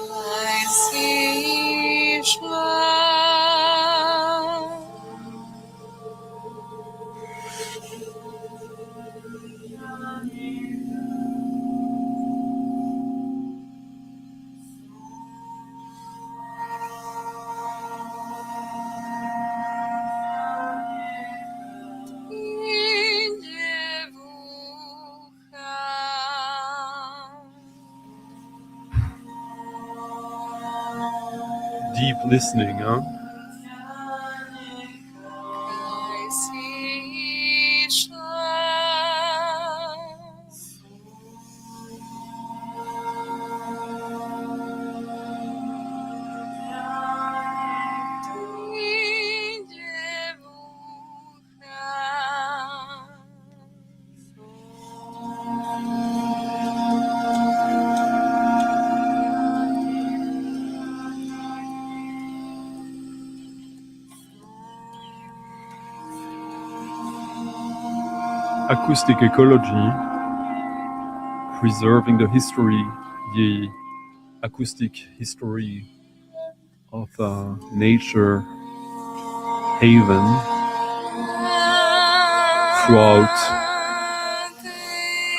I see Deep listening, huh? I see Acoustic ecology, preserving the history, the acoustic history of nature haven throughout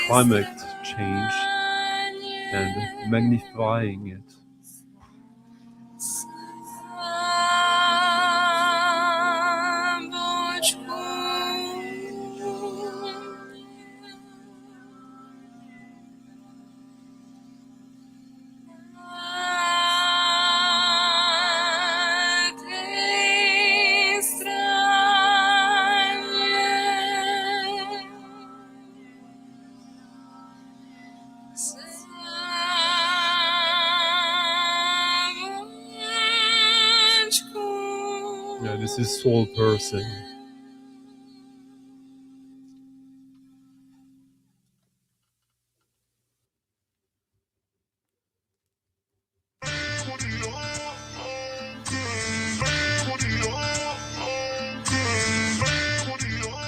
climate change and magnifying it. Yeah, this is Soul Person.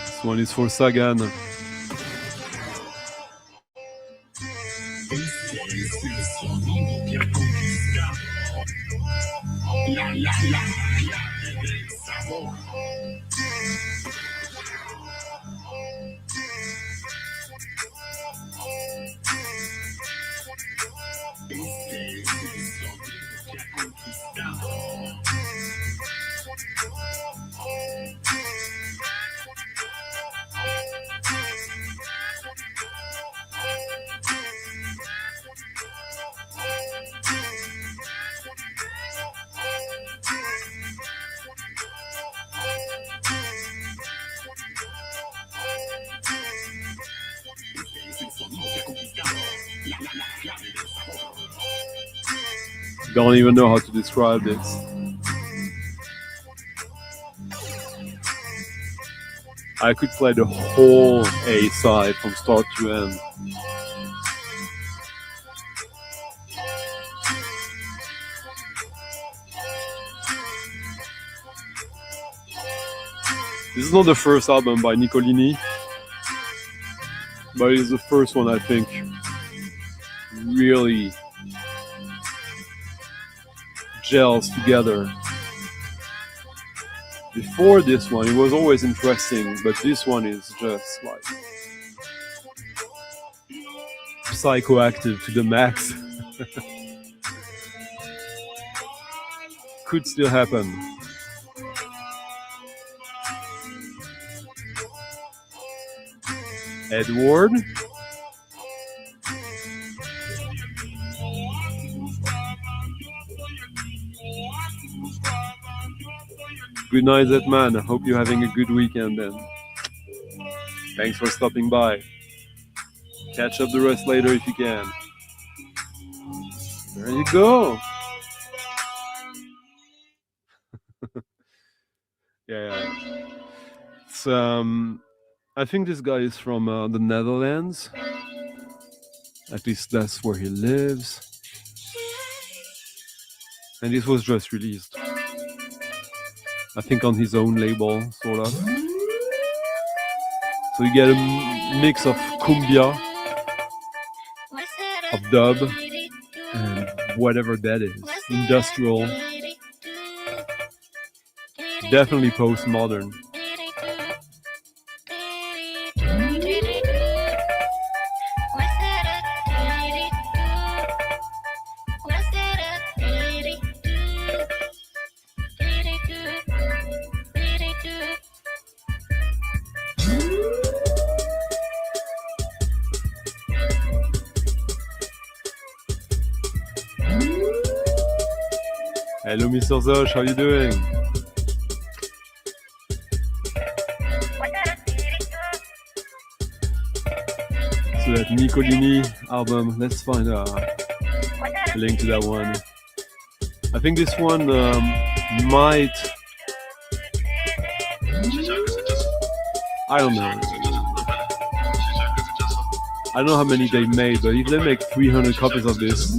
This one is for Sagan. Don't even know how to describe this. I could play the whole A side from start to end. This is not the first album by Nicolini, but it's the first one I think really gels together. Before this one, it was always interesting, but this one is just like psychoactive to the max. Could still happen. Edward. Good night, that man. I hope you're having a good weekend then. Thanks for stopping by. Catch up the rest later if you can. There you go. Yeah. It's, I think this guy is from the Netherlands. At least that's where he lives. And this was just released, I think, on his own label, sort of. So you get a mix of cumbia, of dub, and whatever that is. Industrial. Definitely postmodern. Hello, Mr. Zosh, how you doing? So that Nicolini album, let's find a link to that one. I think this one might... I don't know. I don't know how many they made, but if they make 300 copies of this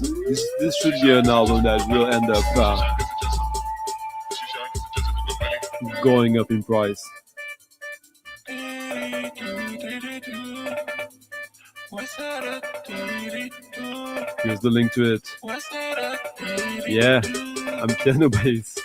should be an album that will end up going up in price. Here's the link to it. Yeah, I'm piano bass.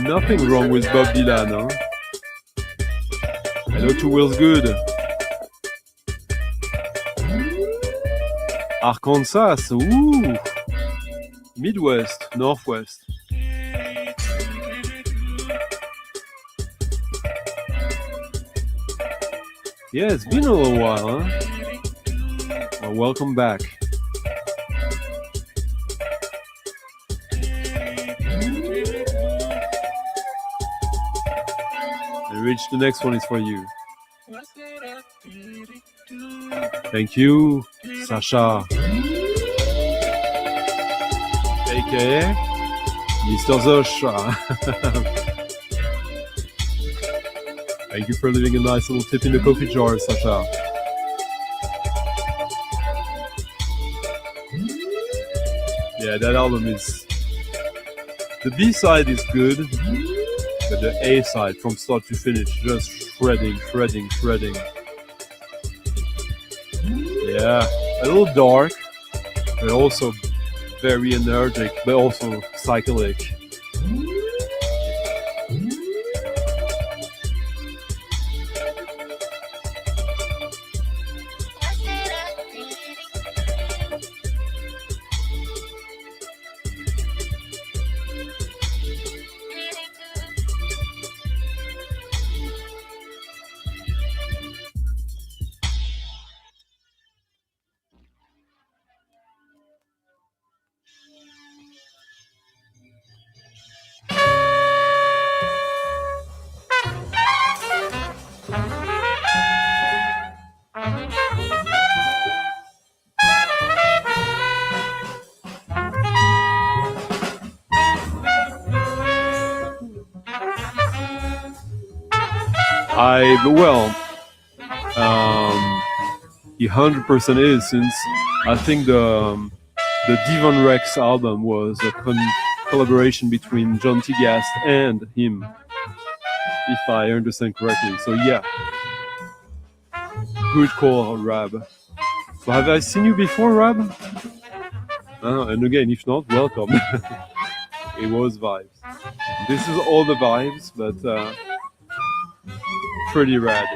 Nothing wrong with Bob Dylan, huh? Hello to Will's Good. Arkansas, ooh! Midwest, Northwest. Yeah, it's been a little while, huh? Well, welcome back. Rich, the next one is for you. Thank you, Sasha. AKA Mr. Zosha. Thank you for leaving a nice little tip in the coffee jar, Sasha. Yeah, that album is... The B-side is good, but the A side from start to finish, just shredding. Yeah, a little dark, but also very energetic, but also psychedelic. He 100% is, since I think the Devon Rex album was a collaboration between John Tigast and him, if I understand correctly. So yeah, good call, Rab. So have I seen you before, Rab? And again, if not, welcome. It was vibes. This is all the vibes, but pretty rad.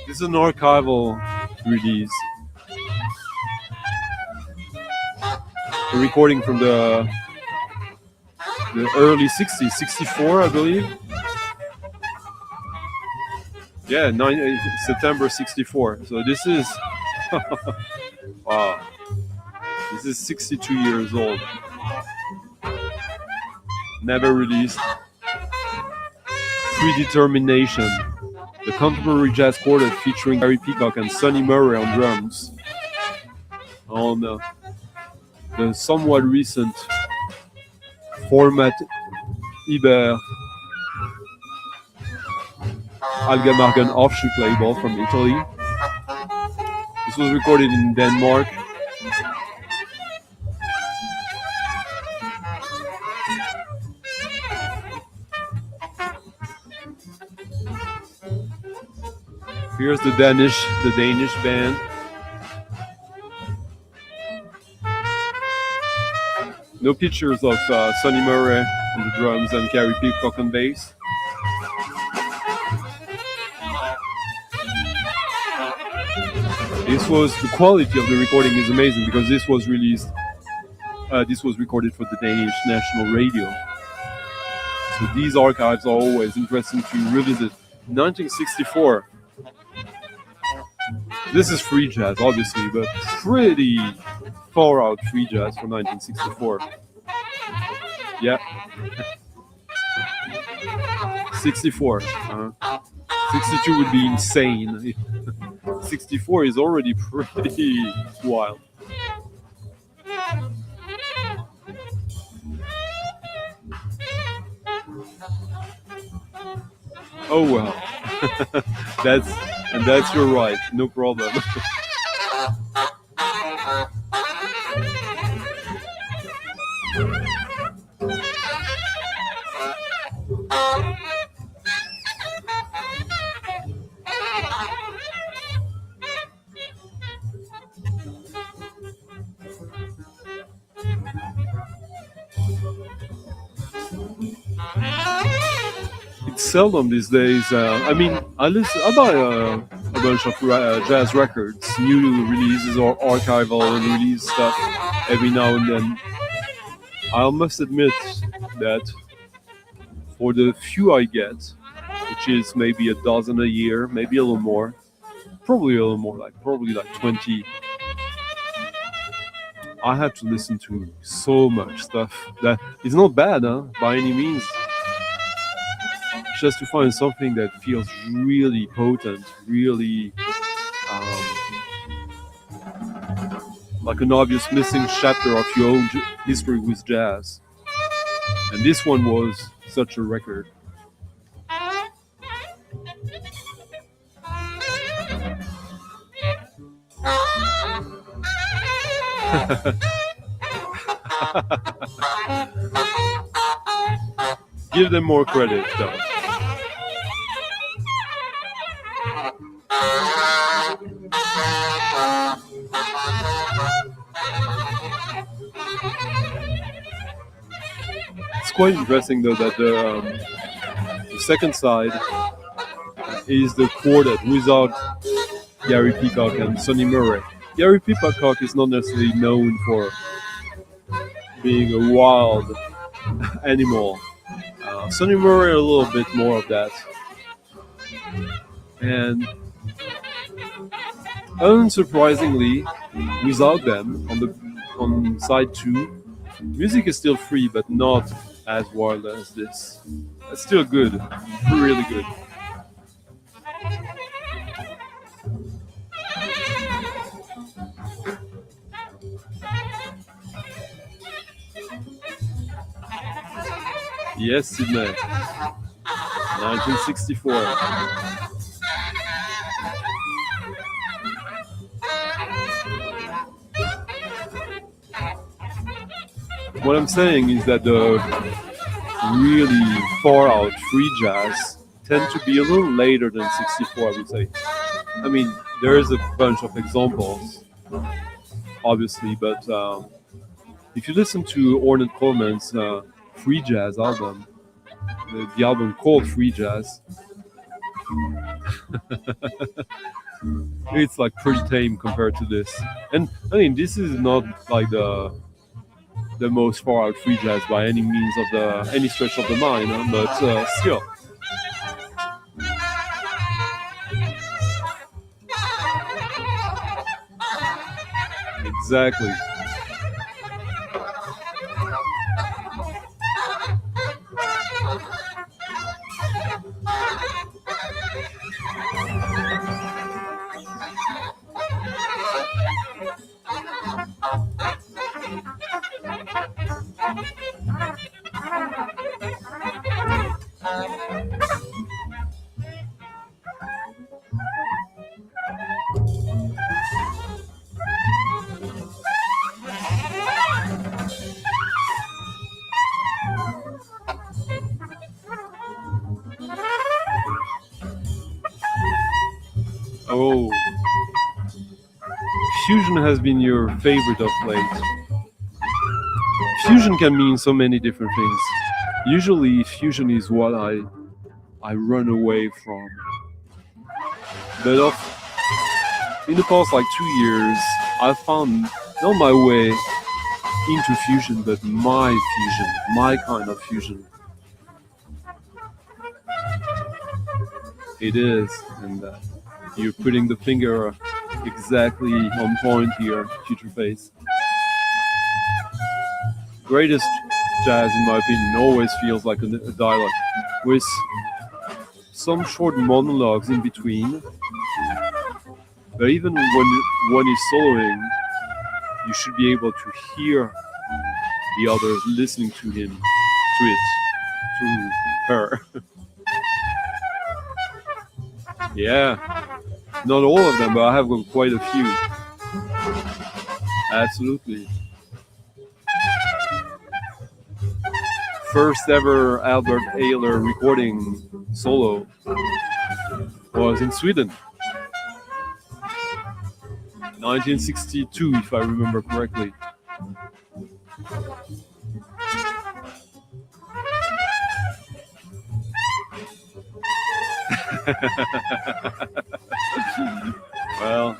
This is an archival release. A recording from the early 60s, 64, I believe. Yeah, September 64. So this is, wow. This is 62 years old. Never released. Predetermination. The contemporary jazz quartet featuring Gary Peacock and Sonny Murray on drums. On the somewhat recent format Iber Algamargan offshoot label from Italy. This was recorded in Denmark. Here's the Danish band. No pictures of Sonny Murray on the drums and Gary Peacock on bass. The quality of the recording is amazing because this was released, this was recorded for the Danish National Radio. So these archives are always interesting to revisit. 1964. This is free jazz, obviously, but pretty far out free jazz for 1964. Yeah. 64. 62 would be insane. 64 is already pretty wild. Oh well. That's your right, no problem. It's seldom these days. I buy a bunch of jazz records, new releases or archival and release stuff every now and then. I must admit that for the few I get, which is maybe a dozen a year, maybe a little more, probably a little more, probably 20, I have to listen to so much stuff that it's not bad, by any means. Just to find something that feels really potent, really like an obvious missing chapter of your own history with jazz. And this one was such a record. Give them more credit, though. It's quite interesting, though, that the second side is the quartet without Gary Peacock and Sonny Murray. Gary Peacock is not necessarily known for being a wild animal. Sonny Murray a little bit more of that. And unsurprisingly, without them on side 2, music is still free, but not as wild as this. It's still good, really good. Yes, Sydney. 1964. What I'm saying is that the really far out free jazz tend to be a little later than 64, I would say. I mean, there is a bunch of examples, obviously, but if you listen to Ornette Coleman's free jazz album, the album called Free Jazz, it's like pretty tame compared to this. And I mean, this is not like the most far out free jazz by any means of any stretch of the mind, but still. Exactly. Oh, fusion has been your favorite of late. Fusion can mean so many different things. Usually, fusion is what I run away from. But in the past like 2 years, I found not my way into fusion, but my fusion, my kind of fusion. It is, and you're putting the finger exactly on point here, Future Face. Greatest jazz, in my opinion, always feels like a dialogue with some short monologues in between. But even when he's soloing, you should be able to hear the others listening to him, to her. Yeah, not all of them, but I have quite a few. Absolutely. First ever Albert Ayler recording solo was in Sweden. 1962, if I remember correctly. Well,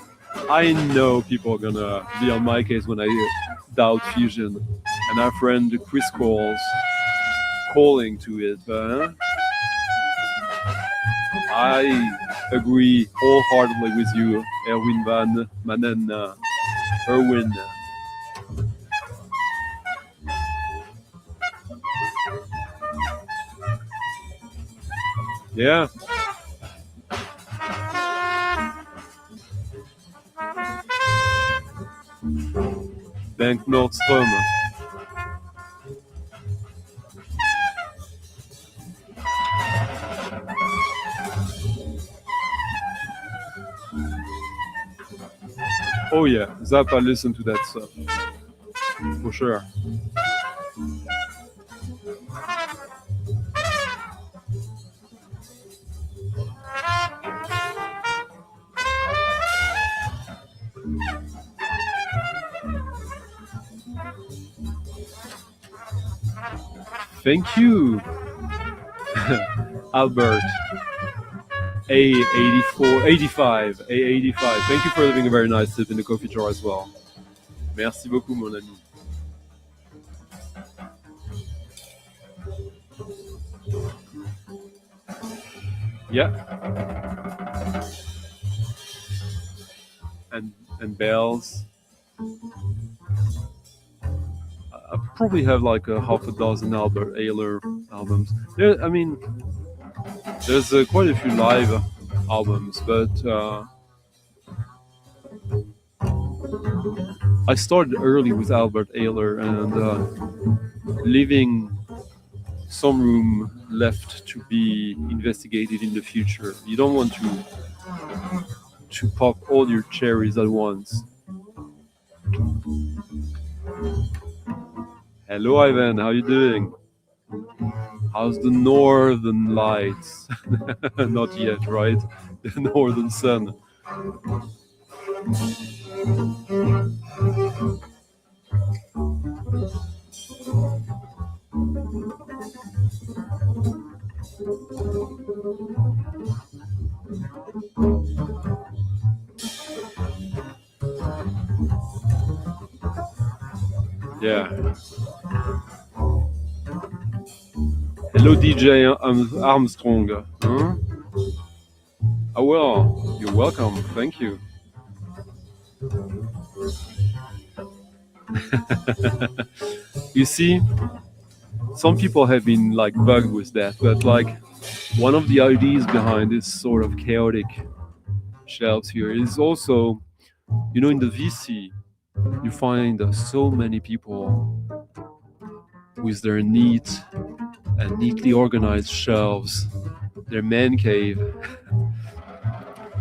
I know people are gonna be on my case when I doubt fusion, and our friend Chris calls calling to it, but I agree wholeheartedly with you, Erwin van Manen, Erwin. Yeah. Bank Nordström. Oh yeah, Zappa listened to that stuff. For sure. Thank you, Albert. A85. Thank you for leaving a very nice tip in the coffee jar as well. Merci beaucoup, mon ami. Yeah. And bells. I probably have like a half a dozen Albert Ayler albums. I mean, there's quite a few live albums, but I started early with Albert Ayler, and living some room left to be investigated in the future. You don't want to pop all your cherries at once. Hello, Ivan. How you doing? How's the northern lights? Not yet, right? The northern sun. Yeah. Hello, DJ Armstrong. Huh? Oh, well, you're welcome. Thank you. You see, some people have been like bugged with that, but like one of the ideas behind this sort of chaotic shelves here is also, you know, in the VC, you find so many people with their neat and neatly organized shelves, their man cave,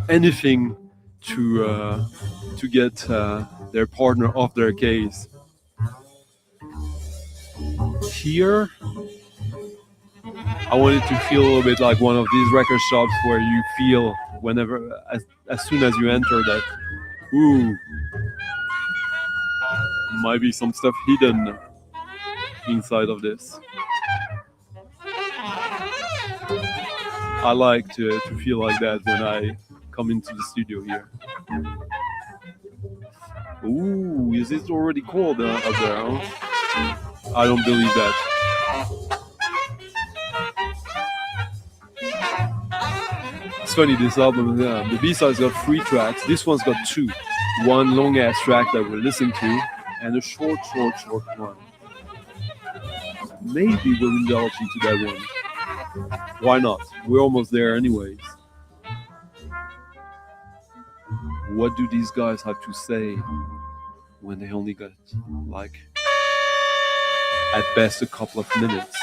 anything to get their partner off their case. Here, I wanted to feel a little bit like one of these record shops where you feel whenever, as soon as you enter that, ooh, might be some stuff hidden inside of this. I like to feel like that when I come into the studio here. Ooh, is it already cold up there? Huh? I don't believe that. It's funny, this album, the B-side's got 3 tracks. This one's got 2. One long-ass track that we'll listen to, and a short one. Maybe we'll indulge into that one. Why not? We're almost there anyways. What do these guys have to say when they only got, like, at best a couple of minutes?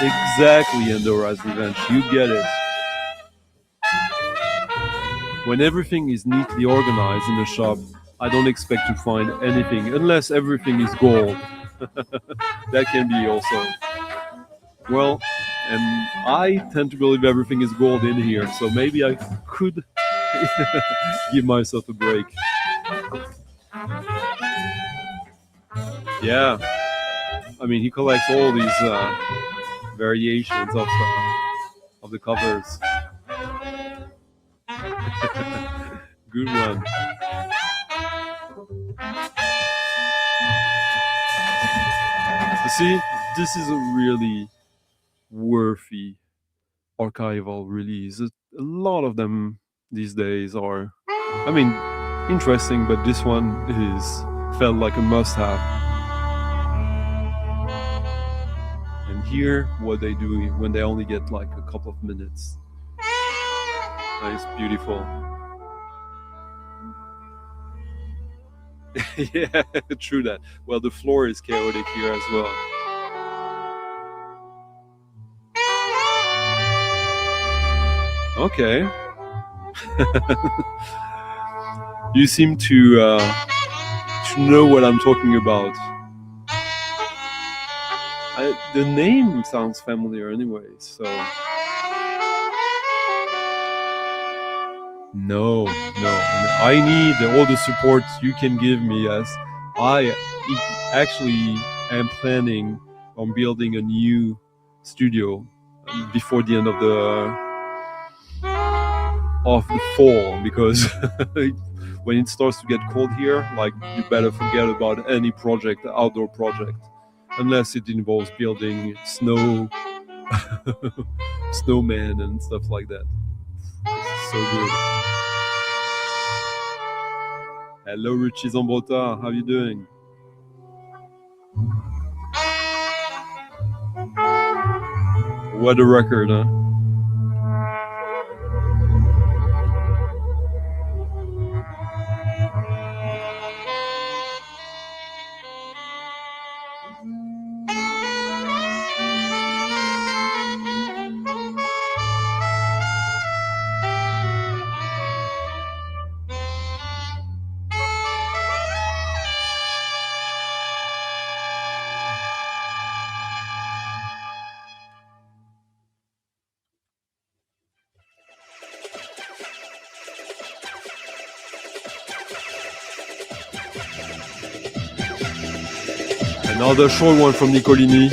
Exactly, Endora's Revenge. You get it. When everything is neatly organized in the shop, I don't expect to find anything, unless everything is gold. That can be also. Well, and I tend to believe everything is gold in here, so maybe I could give myself a break. Yeah. I mean, he collects all these variations of the covers. Good one. You see, this is a really worthy archival release. A lot of them these days are, I mean, interesting, but this one felt like a must-have. And here, what they do when they only get like a couple of minutes. Nice, beautiful. Yeah, true that. Well, the floor is chaotic here as well. Okay. You seem to know what I'm talking about. The name sounds familiar anyway, so... No. I need all the support you can give me, as I actually am planning on building a new studio before the end of the fall, because when it starts to get cold here, like, you better forget about any project, outdoor project, unless it involves building snowman and stuff like that. This is so good. Hello, Richie Zambota. How you doing? What a record, huh? Another short one from Nicolini.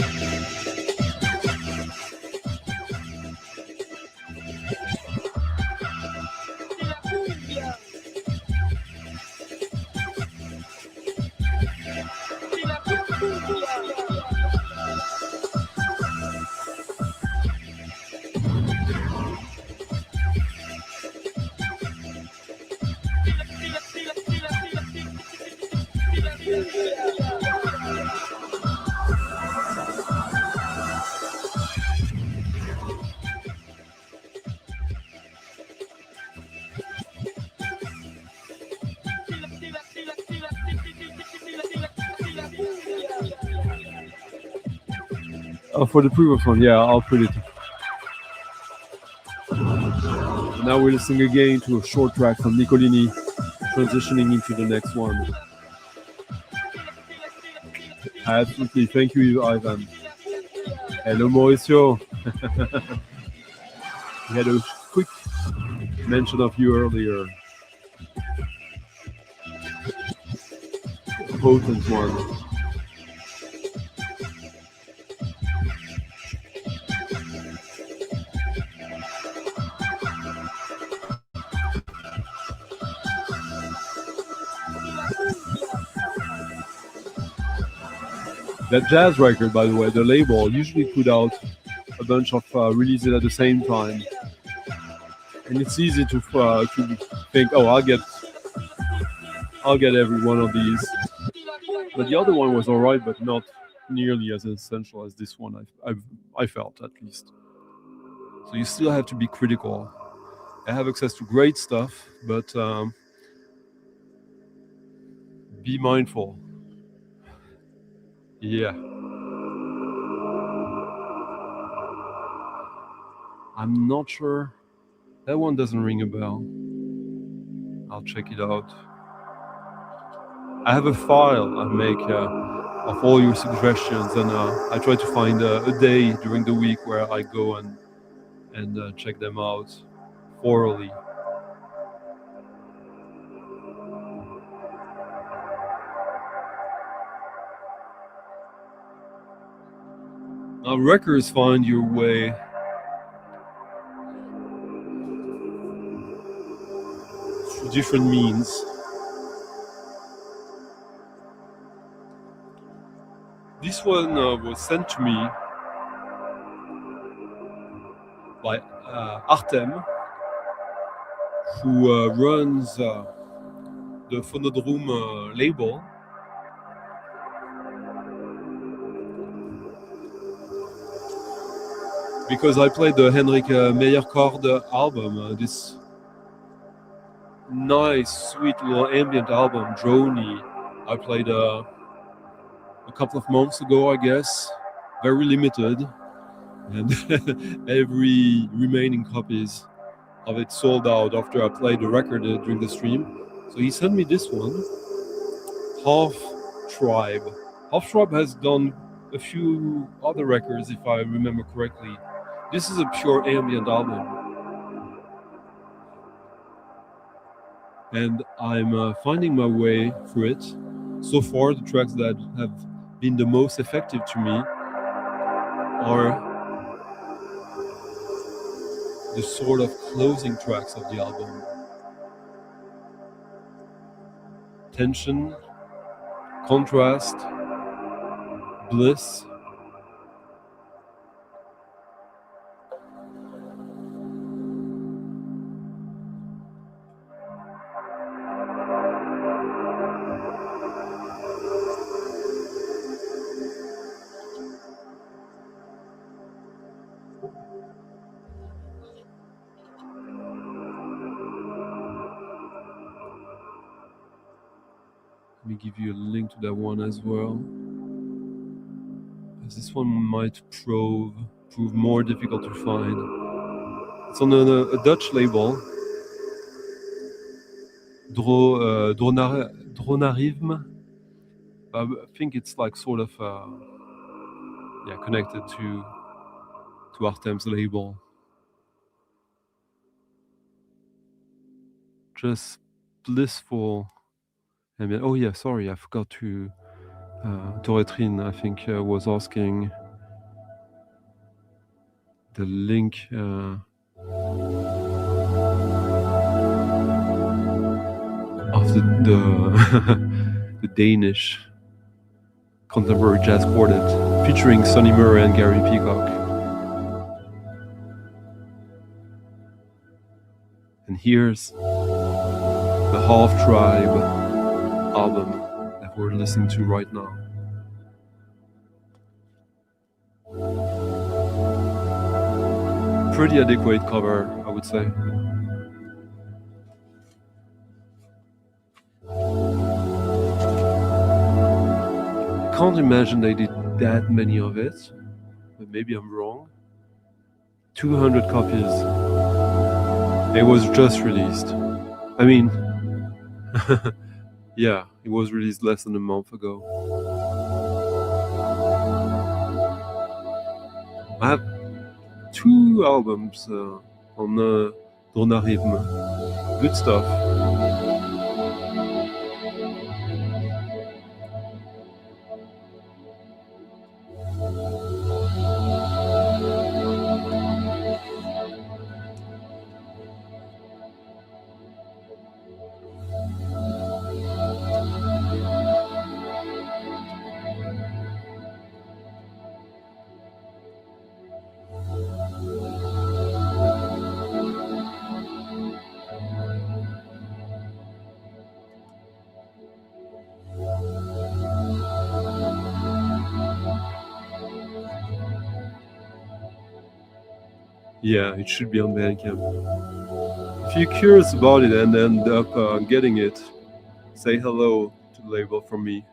For the previous one, yeah, I'll put it. Now we're listening again to a short track from Nicolini, transitioning into the next one. Absolutely, thank you, Ivan. Hello, Mauricio. We had a quick mention of you earlier. A potent one. That jazz record, by the way, the label usually put out a bunch of releases at the same time, and it's easy to think, oh, I'll get every one of these. But the other one was alright, but not nearly as essential as this one. I felt, at least. So you still have to be critical. I have access to great stuff, but be mindful. Yeah. I'm not sure. That one doesn't ring a bell. I'll check it out. I have a file I make of all your suggestions, and I try to find a day during the week where I go and check them out thoroughly. Now, records find your way through different means. This one was sent to me by Artem, who runs the Phonodrome label. Because I played the Henrik Meyercord album, this nice, sweet little ambient album, Droney. I played a couple of months ago, I guess, very limited, and every remaining copies of it sold out after I played the record during the stream. So he sent me this one, Half Tribe. Half Tribe has done a few other records, if I remember correctly. This is a pure ambient album. And I'm finding my way through it. So far, the tracks that have been the most effective to me are the sort of closing tracks of the album. Tension, contrast, bliss. Let me give you a link to that one as well. As this one might prove more difficult to find. It's on a Dutch label, Dronarisme. I think it's like sort of connected to Artem's label. Just blissful. Oh yeah, sorry, I forgot to Toretrin, I think, was asking the link of the the Danish contemporary jazz quartet featuring Sonny Murray and Gary Peacock. And here's the Half Tribe album that we're listening to right now. Pretty adequate cover, I would say. I can't imagine they did that many of it, but maybe I'm wrong. 200 copies. It was just released. I mean, yeah, it was released less than a month ago. I have 2 albums on Dronarism. Good stuff. Yeah, it should be on Bandcamp. If you're curious about it and end up getting it, say hello to the label from me.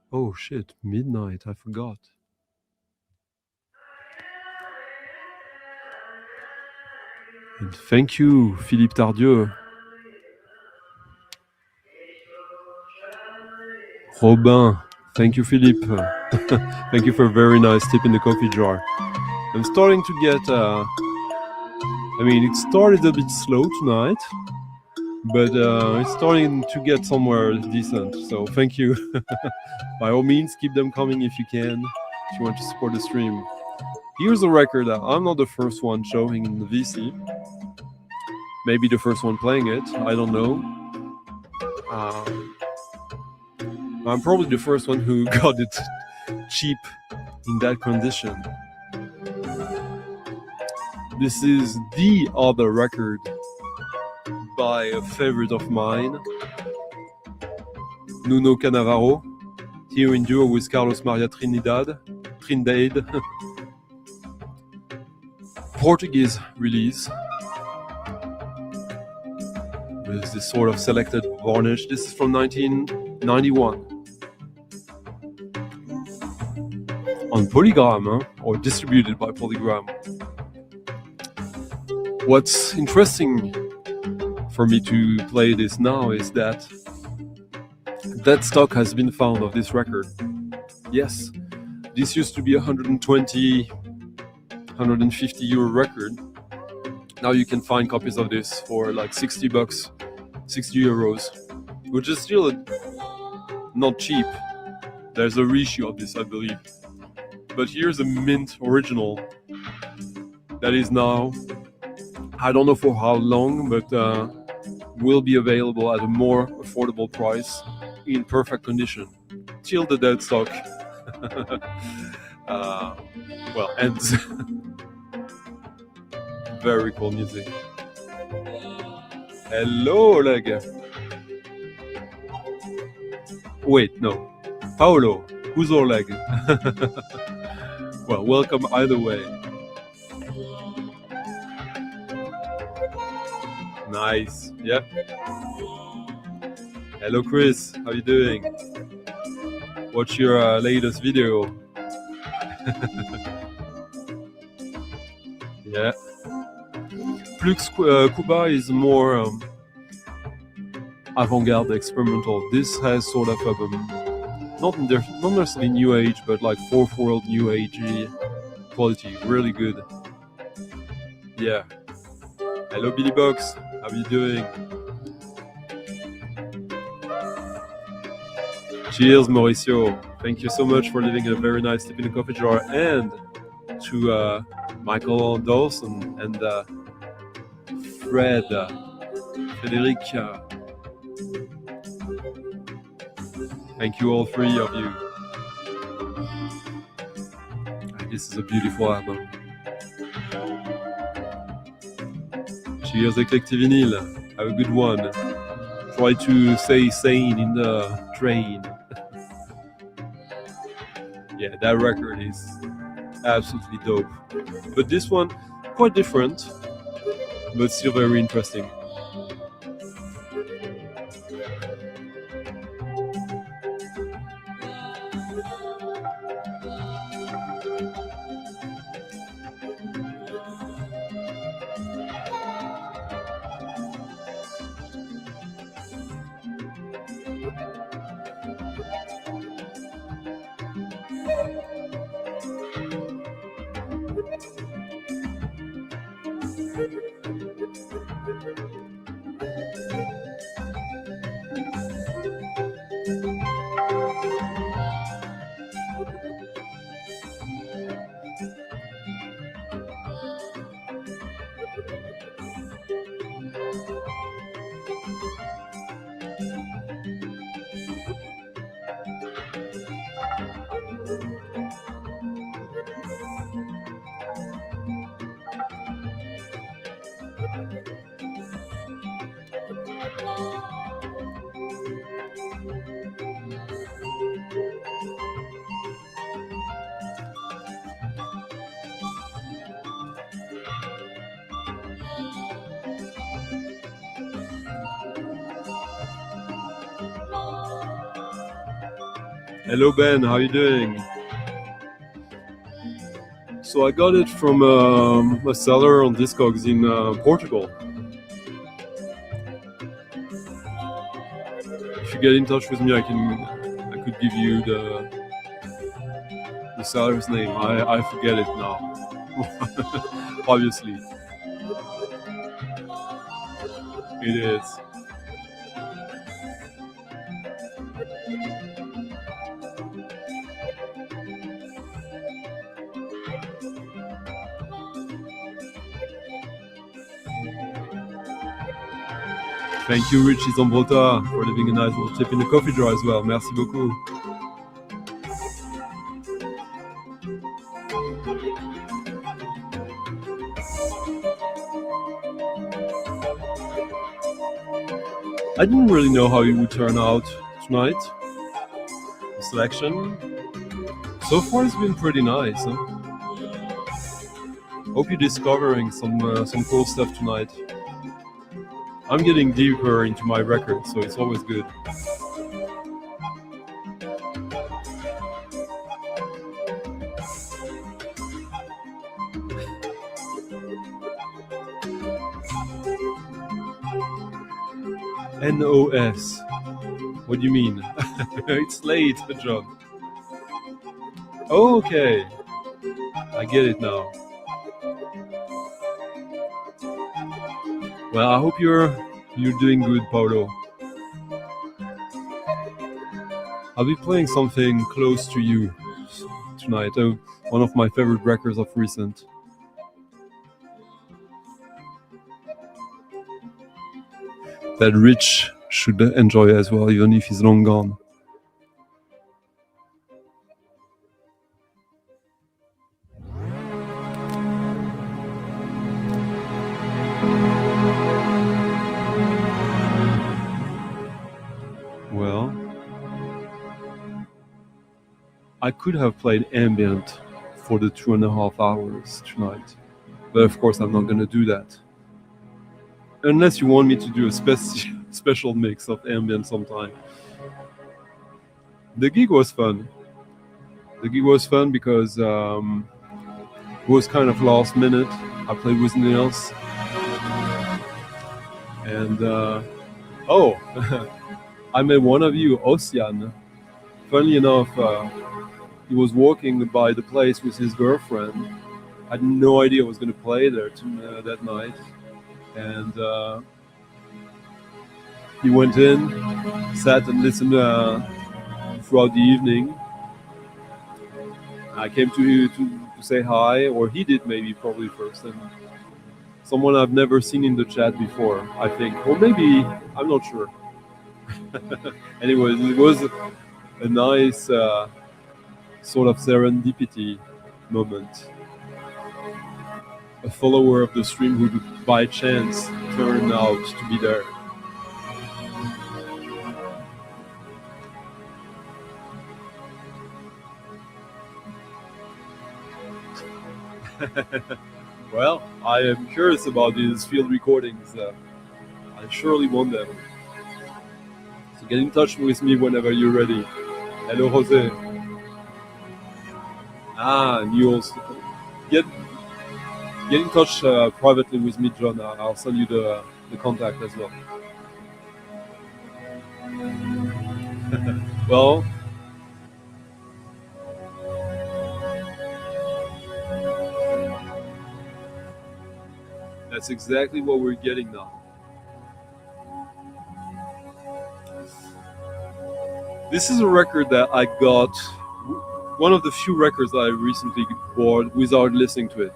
Oh shit, midnight, I forgot. And thank you, Philippe Tardieu. Robin, thank you, Philippe. Thank you for a very nice tip in the coffee jar. I'm starting to get, I mean, it started a bit slow tonight, but it's starting to get somewhere decent, so thank you. By all means, keep them coming if you can, if you want to support the stream. Here's a record that I'm not the first one showing in the VC. Maybe the first one playing it, I don't know. I'm probably the first one who got it cheap in that condition. This is the other record by a favorite of mine, Nuno Canavaro, here in duo with Carlos Maria Trindade. Portuguese release with this sort of selected varnish. This is from 1991 on Polygram, or distributed by Polygram. What's interesting for me to play this now is that stock has been found of this record. Yes, this used to be 120, 150 euro record. Now you can find copies of this for like 60 bucks, 60 euros, which is still not cheap. There's a reissue of this, I believe. But here's a mint original that is now, I don't know for how long, but will be available at a more affordable price in perfect condition till the dead stock ends. Very cool music. Hello, Oleg. Wait, no. Paolo. Who's Oleg? Well, welcome either way. Nice. Yep. Hello, Chris. How you doing? What's your latest video? Yeah. Flux Cuba is more avant-garde experimental. This has sort of not necessarily new age, but like fourth world new agey quality. Really good. Yeah. Hello Billy Box, how are you doing? Cheers Mauricio. Thank you so much for leaving a very nice tip in the coffee jar, and to Michael Dawson and Frederic. Thank you all three of you. This is a beautiful album. Cheers Eclectic Vinyl. Have a good one. Try to stay sane in the train. Yeah, that record is absolutely dope. But this one, quite different, but still very interesting. Hello Ben, how you doing? So I got it from a seller on Discogs in Portugal. If you get in touch with me, I could give you the seller's name. I forget it now. Obviously. It is. Thank you, Richie Zambrota, for leaving a nice little tip in the coffee jar as well. Merci beaucoup. I didn't really know how it would turn out tonight. The selection. So far it's been pretty nice. Huh? Hope you're discovering some cool stuff tonight. I'm getting deeper into my records, so it's always good. NOS. What do you mean? It's late, John. Okay. I get it now. Well, I hope you're doing good, Paulo. I'll be playing something close to you tonight. One of my favorite records of recent. That Rich should enjoy as well, even if he's long gone. Well, I could have played ambient for the 2.5 hours tonight, but of course I'm not going to do that. Unless you want me to do a special mix of ambient sometime. The gig was fun. The gig was fun because it was kind of last minute. I played with Nils, And oh, I met one of you, Ocean. Funnily enough, he was walking by the place with his girlfriend. I had no idea I was going to play there that night. And he went in, sat and listened throughout the evening. I came to say hi, or he did maybe probably first. And someone I've never seen in the chat before, I think. Or maybe, I'm not sure. Anyways, it was a nice sort of serendipity moment. A follower of the stream who by chance turned out to be there. Well, I am curious about these field recordings. I surely want them. So get in touch with me whenever you're ready. Hello, Jose. Niels. Get in touch privately with me, John. I'll send you the contact as well. Well, that's exactly what we're getting now. This is a record that I got, one of the few records that I recently bought without listening to it.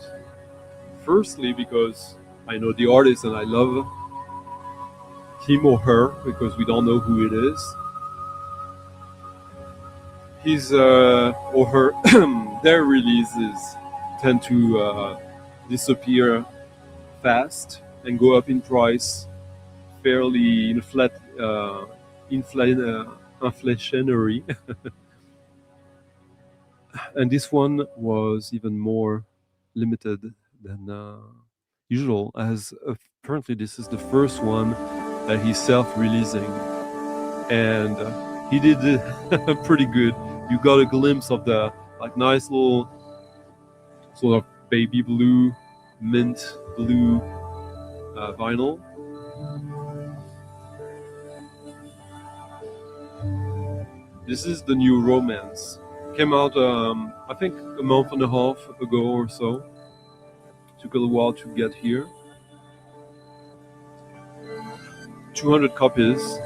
Firstly, because I know the artist and I love him or her, because we don't know who it is. His or her, their releases tend to disappear fast and go up in price fairly inflationary. And this one was even more limited than usual, as apparently this is the first one that he's self-releasing, and he did pretty good. You got a glimpse of the nice little sort of baby blue, mint blue vinyl. This is the new Romance. Came out, I think, a month and a half ago or so. Took a little while to get here. 200 copies.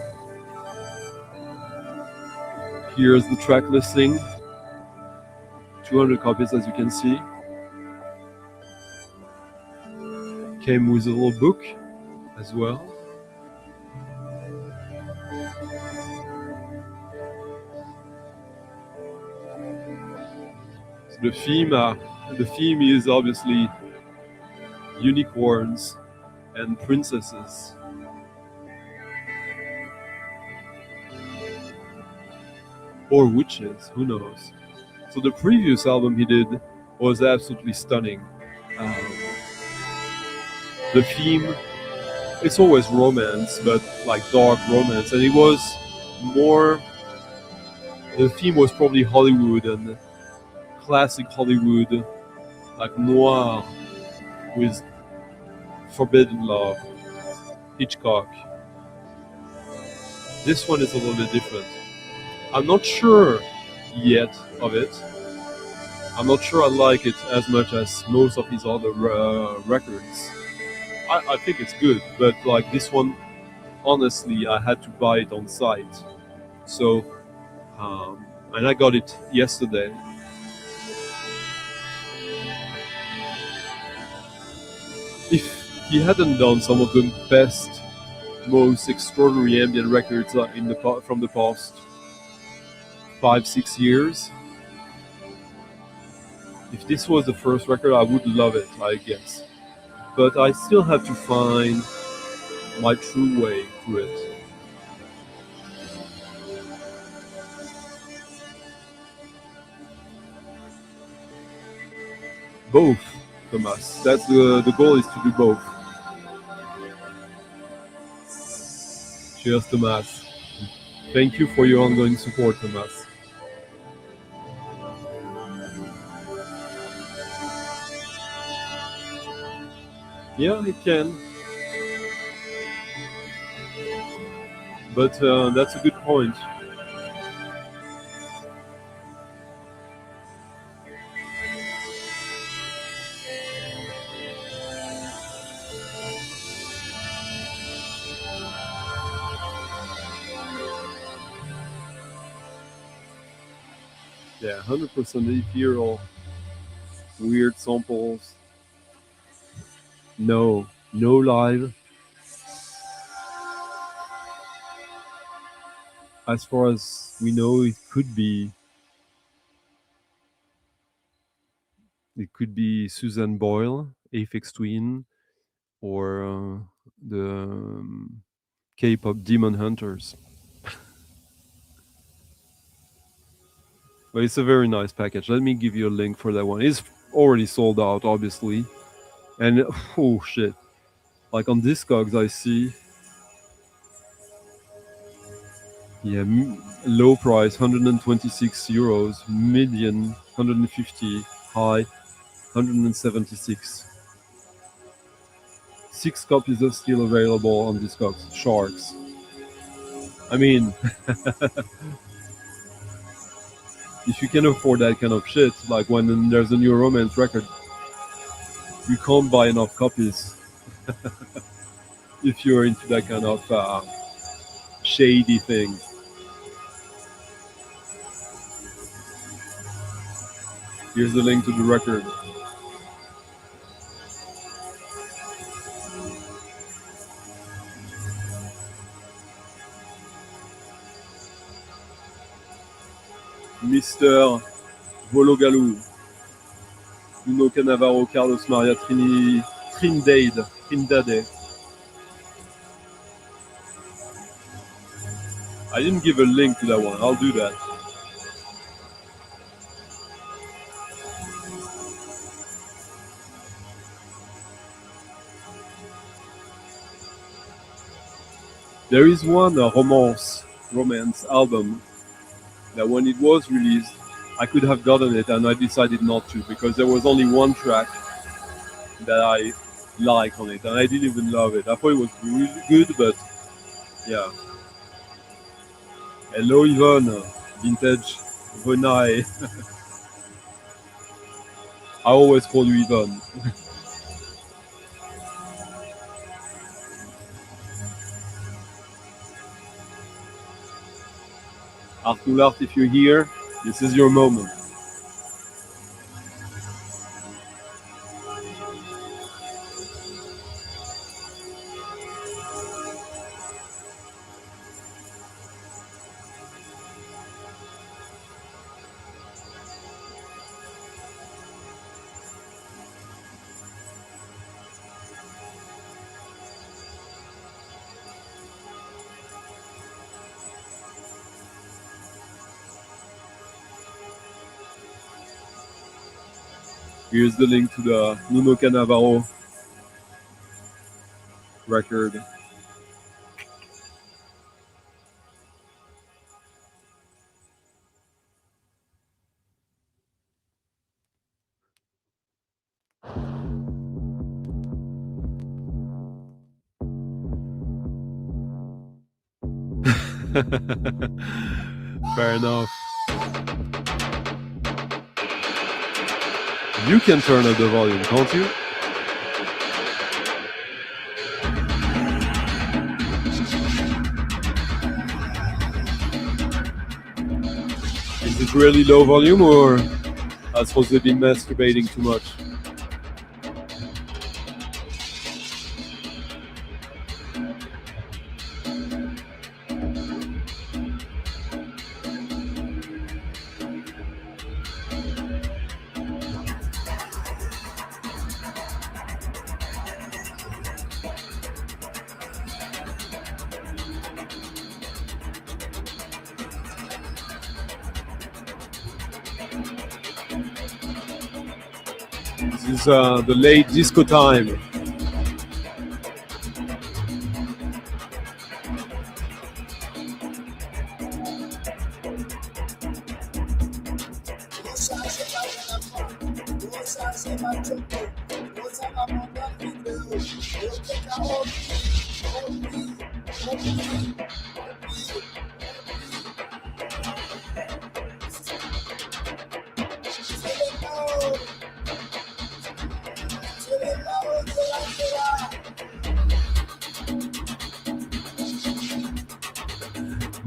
Here's the track listing. 200 copies, as you can see. Came with a little book as well. So the theme is obviously unicorns and princesses. Or witches, who knows. So the previous album he did was absolutely stunning. The theme, it's always romance, but dark romance. And it was more, the theme was probably Hollywood and classic Hollywood, noir with forbidden love, Hitchcock. This one is a little bit different. I'm not sure yet of it. I'm not sure I like it as much as most of his other records. I think it's good, but this one, honestly, I had to buy it on site. So, and I got it yesterday. If he hadn't done some of the best, most extraordinary ambient records from the past 5-6 years, if this was the first record, I would love it, I guess. But I still have to find my true way through it. Both, Thomas. That's the goal, is to do both. Cheers, Thomas. Thank you for your ongoing support, Thomas. Yeah, it can. But that's a good point. Yeah, 100% ethereal, weird samples. No live. As far as we know, it could be Susan Boyle, Aphex Twin, or the K-pop Demon Hunters. But it's a very nice package. Let me give you a link for that one. It's already sold out, obviously. And oh shit. Like on Discogs, I see. Yeah, low price, 126 euros. Median, 150. High, 176. 6 copies are still available on Discogs. Sharks. I mean, if you can afford that kind of shit, like when there's a new romance record, you can't buy enough copies if you're into that kind of shady thing. Here's the link to the record. Mr. Vologalou, Nuno Canavaro, Carlos Maria Trindade. I didn't give a link to that one. I'll do that. There is one romance album that when it was released, I could have gotten it and I decided not to because there was only one track that I like on it and I didn't even love it. I thought it was really good, but yeah. Hello Yvonne, vintage Venai. I always call you Yvonne. Artulart, if you're here, this is your moment. Here's the link to the Nuno Canavaro record. Fair enough. You can turn up the volume, can't you? Is it really low volume or I suppose they've been masturbating too much? This is the late disco time.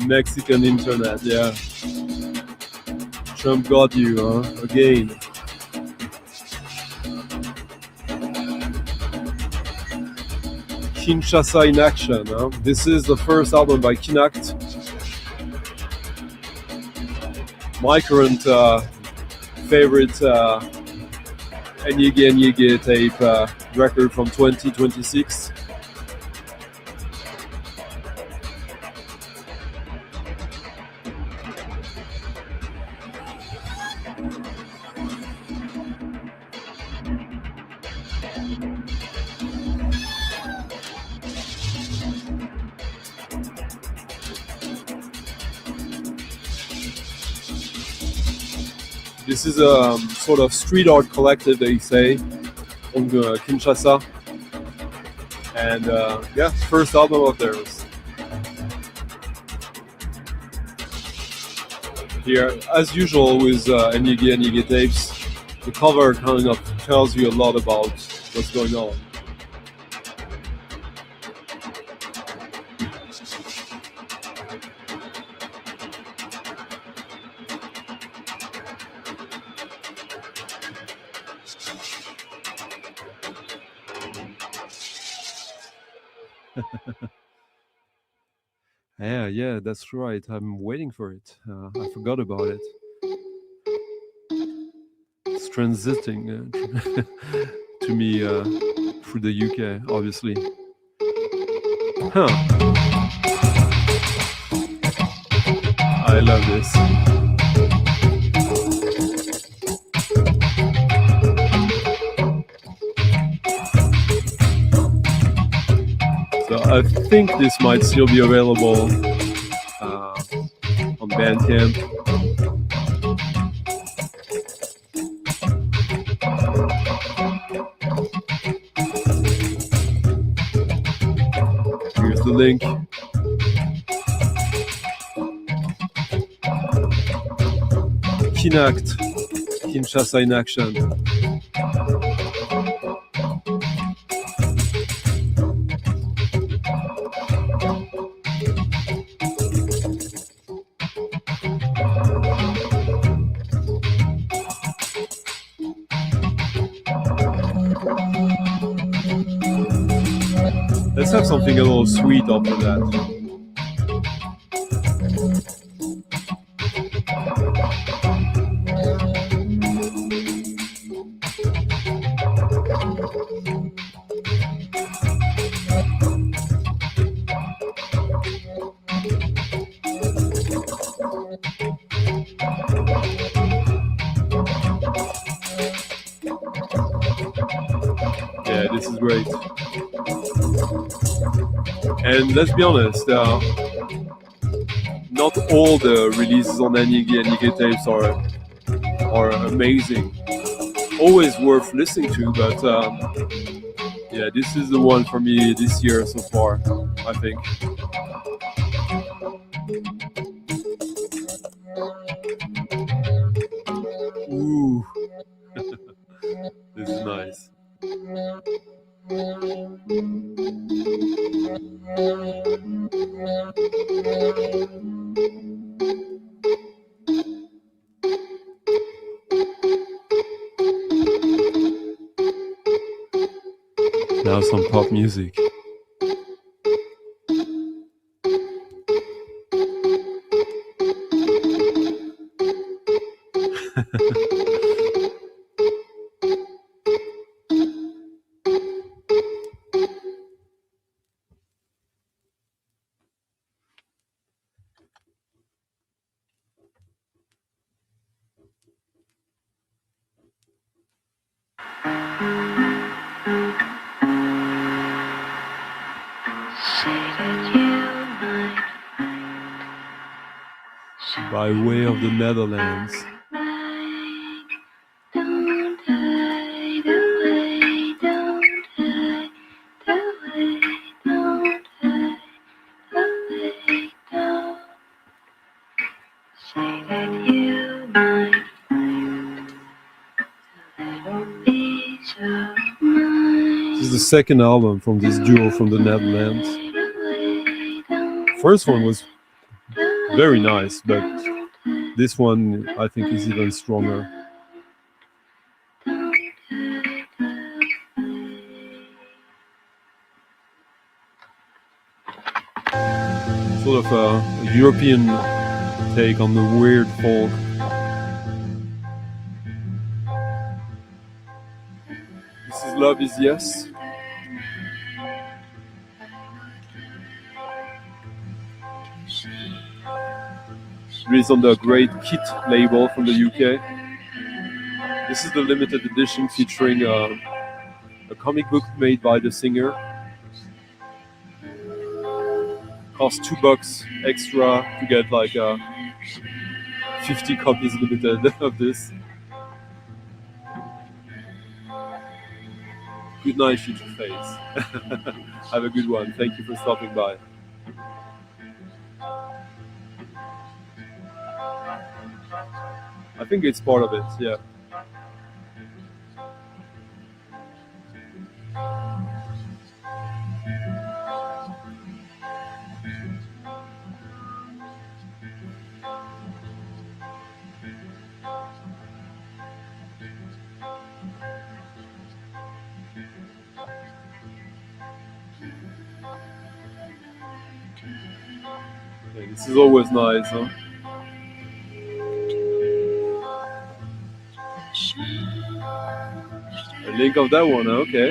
Mexican internet, yeah. Trump got you, huh? Again. Kinshasa in Action, huh? This is the first album by Kinact. My current favorite Enyige tape record from 2026. This is a sort of street art collective, they say, on Kinshasa. And yeah, first album of theirs. Here, as usual with Enyige tapes, the cover kind of tells you a lot about what's going on. Yeah, that's right. I'm waiting for it. I forgot about it. It's transiting to me through the UK, obviously. Huh. I love this. So I think this might still be available on Bandcamp. Here's the link. Kinact, Kinshasa in Action. Let's have something a little sweet after that. Yeah, this is great. And let's be honest, not all the releases on Enyige tapes are amazing. Always worth listening to, but yeah, this is the one for me this year so far, I think. Ooh, this is nice. Now some pop music. By way of the Netherlands. This is the second album from this duo from the Netherlands. First one was Very nice, but this one I think is even stronger. Sort of a European take on the weird folk. This is Love Is Yes. Released on the Great Kit label from the UK. This is the limited edition featuring a comic book made by the singer. Cost $2 extra to get like 50 copies limited of this. Good night, Future Face. Have a good one. Thank you for stopping by. I think it's part of it, yeah. Okay, this is always nice, huh? A link of that one, okay.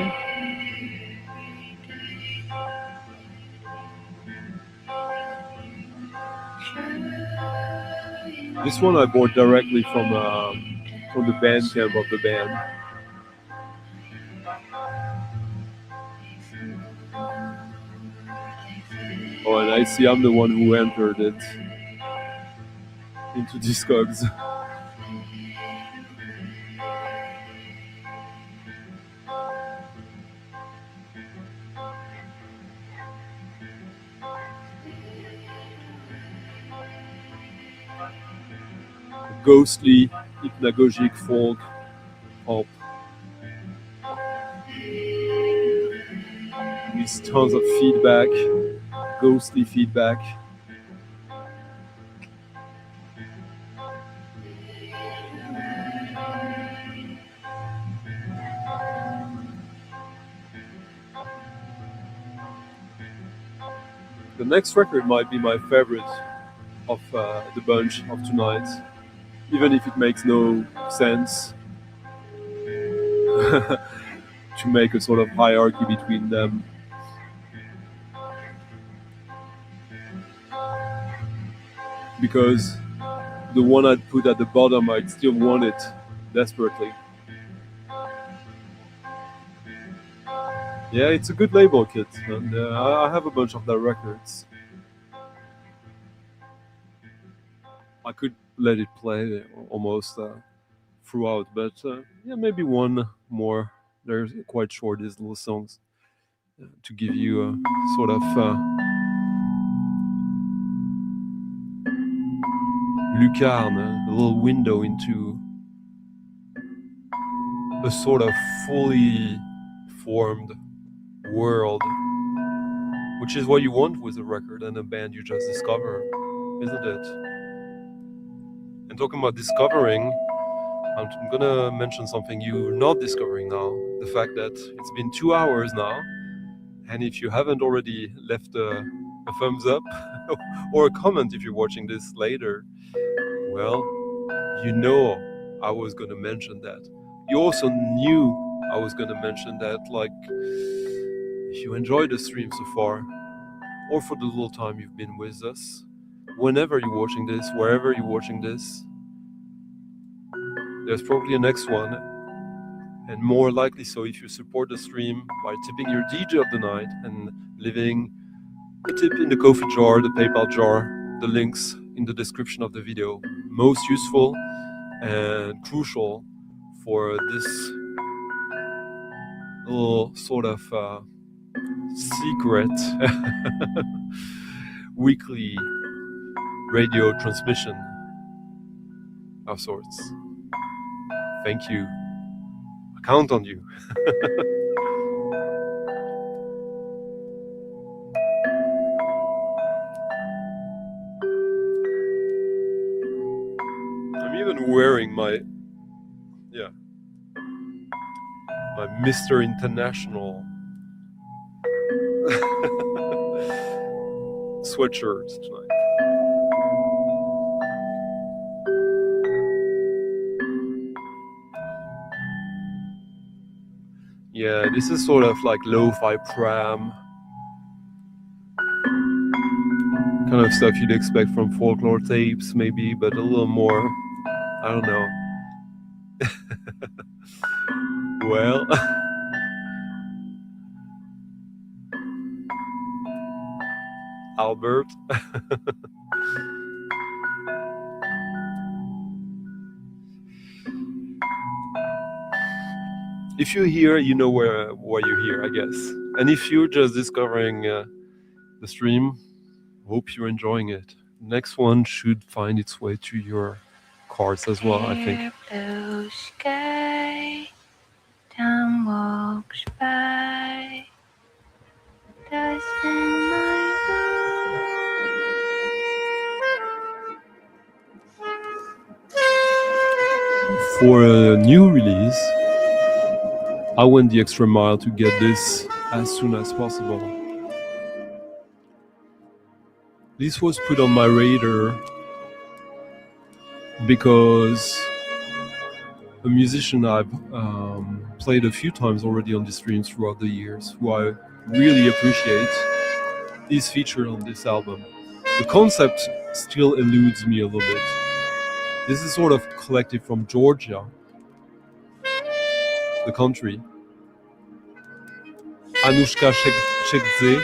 This one I bought directly from the Bandcamp of the band. Oh, and I see I'm the one who entered it into Discogs. Ghostly, hypnagogic folk pop. With tons of feedback, ghostly feedback. The next record might be my favorite of the bunch of tonight, even if it makes no sense to make a sort of hierarchy between them. Because the one I'd put at the bottom, I'd still want it desperately. Yeah, it's a good label, Kit, and I have a bunch of their records. I could let it play almost throughout, but yeah, maybe one more. They're quite short, these little songs, to give you a sort of lucarne, a little window into a sort of fully formed world, which is what you want with a record and a band you just discover, isn't it? And talking about discovering, I'm gonna mention something you're not discovering now. The fact that it's been 2 hours now, and if you haven't already left a thumbs up or a comment if you're watching this later, well, you know I was gonna mention that. You also knew I was gonna mention that, like, if you enjoyed the stream so far, or for the little time you've been with us, whenever you're watching this, wherever you're watching this, there's probably a next one, and more likely so if you support the stream by tipping your DJ of the night and leaving a tip in the Ko-fi jar, the PayPal jar, the links in the description of the video. Most useful and crucial for this little sort of secret weekly radio transmission of sorts. Thank you. I count on you. wearing my my Mr. International sweatshirt tonight. Yeah, this is sort of like lo-fi pram kind of stuff you'd expect from folklore tapes, maybe, but a little more, I don't know. Well, Albert. If you're here, you know why you're here, I guess. And if you're just discovering the stream, hope you're enjoying it. Next one should find its way to your cards as well, I think. Blue sky, time walks by, dust in my For a new release, I went the extra mile to get this as soon as possible. This was put on my radar because a musician I've played a few times already on the streams throughout the years, who I really appreciate, is featured on this album. The concept still eludes me a little bit. This is sort of collective from Georgia, the country. Anushka Shekdze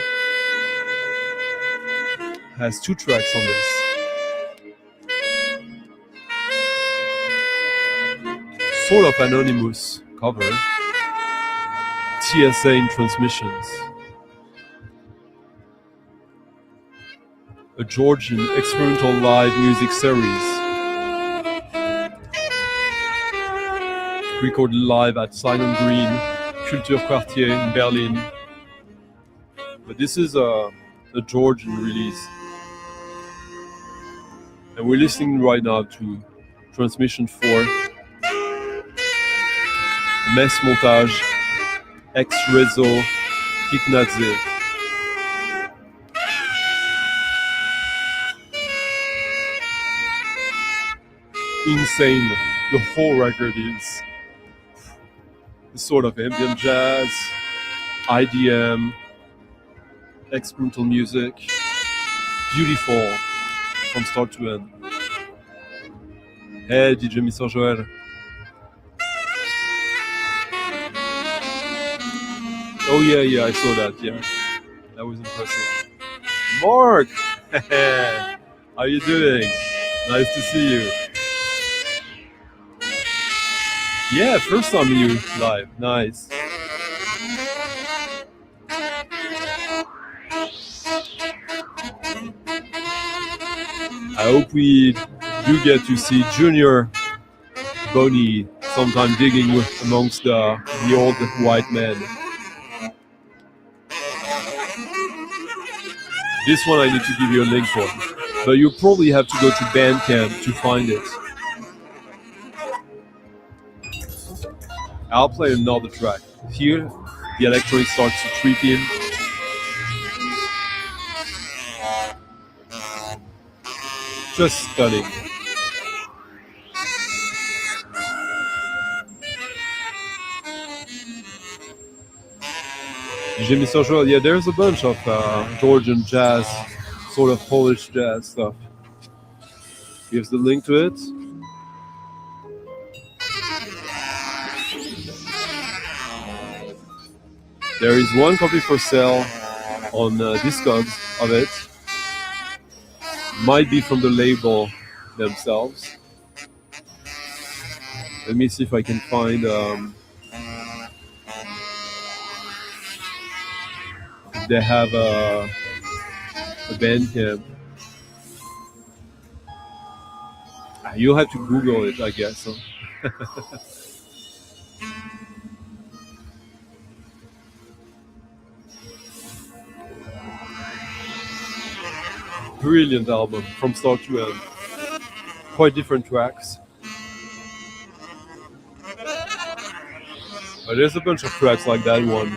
has 2 tracks on this. Sort of anonymous cover. TSA in Transmissions. A Georgian experimental live music series. Recorded live at Silent Green, Kulturquartier in Berlin. But this is a Georgian release. And we're listening right now to Transmission 4, Mess Montage, Ex-Rezo, Kiknadze. Insane, the whole record is. Sort of ambient jazz, IDM, experimental music, beautiful from start to end. Hey DJ Mr. Joel. Oh yeah, I saw that, yeah. That was impressive. Mark! How you doing? Nice to see you. Yeah, first time you live. Nice. I hope we do get to see Junior Boney sometime digging amongst the old white men. This one I need to give you a link for, but you probably have to go to Bandcamp to find it. I'll play another track. Here, the electronic starts to creep in. Just stunning. DJ Mr. Joel, yeah, there's a bunch of Georgian jazz, sort of Polish jazz stuff. Here's the link to it. There is one copy for sale on Discogs of it. Might be from the label themselves. Let me see if I can find if they have a Bandcamp. You'll have to Google it, I guess. Huh? Brilliant album from start to end. Quite different tracks. There's a bunch of tracks like that one.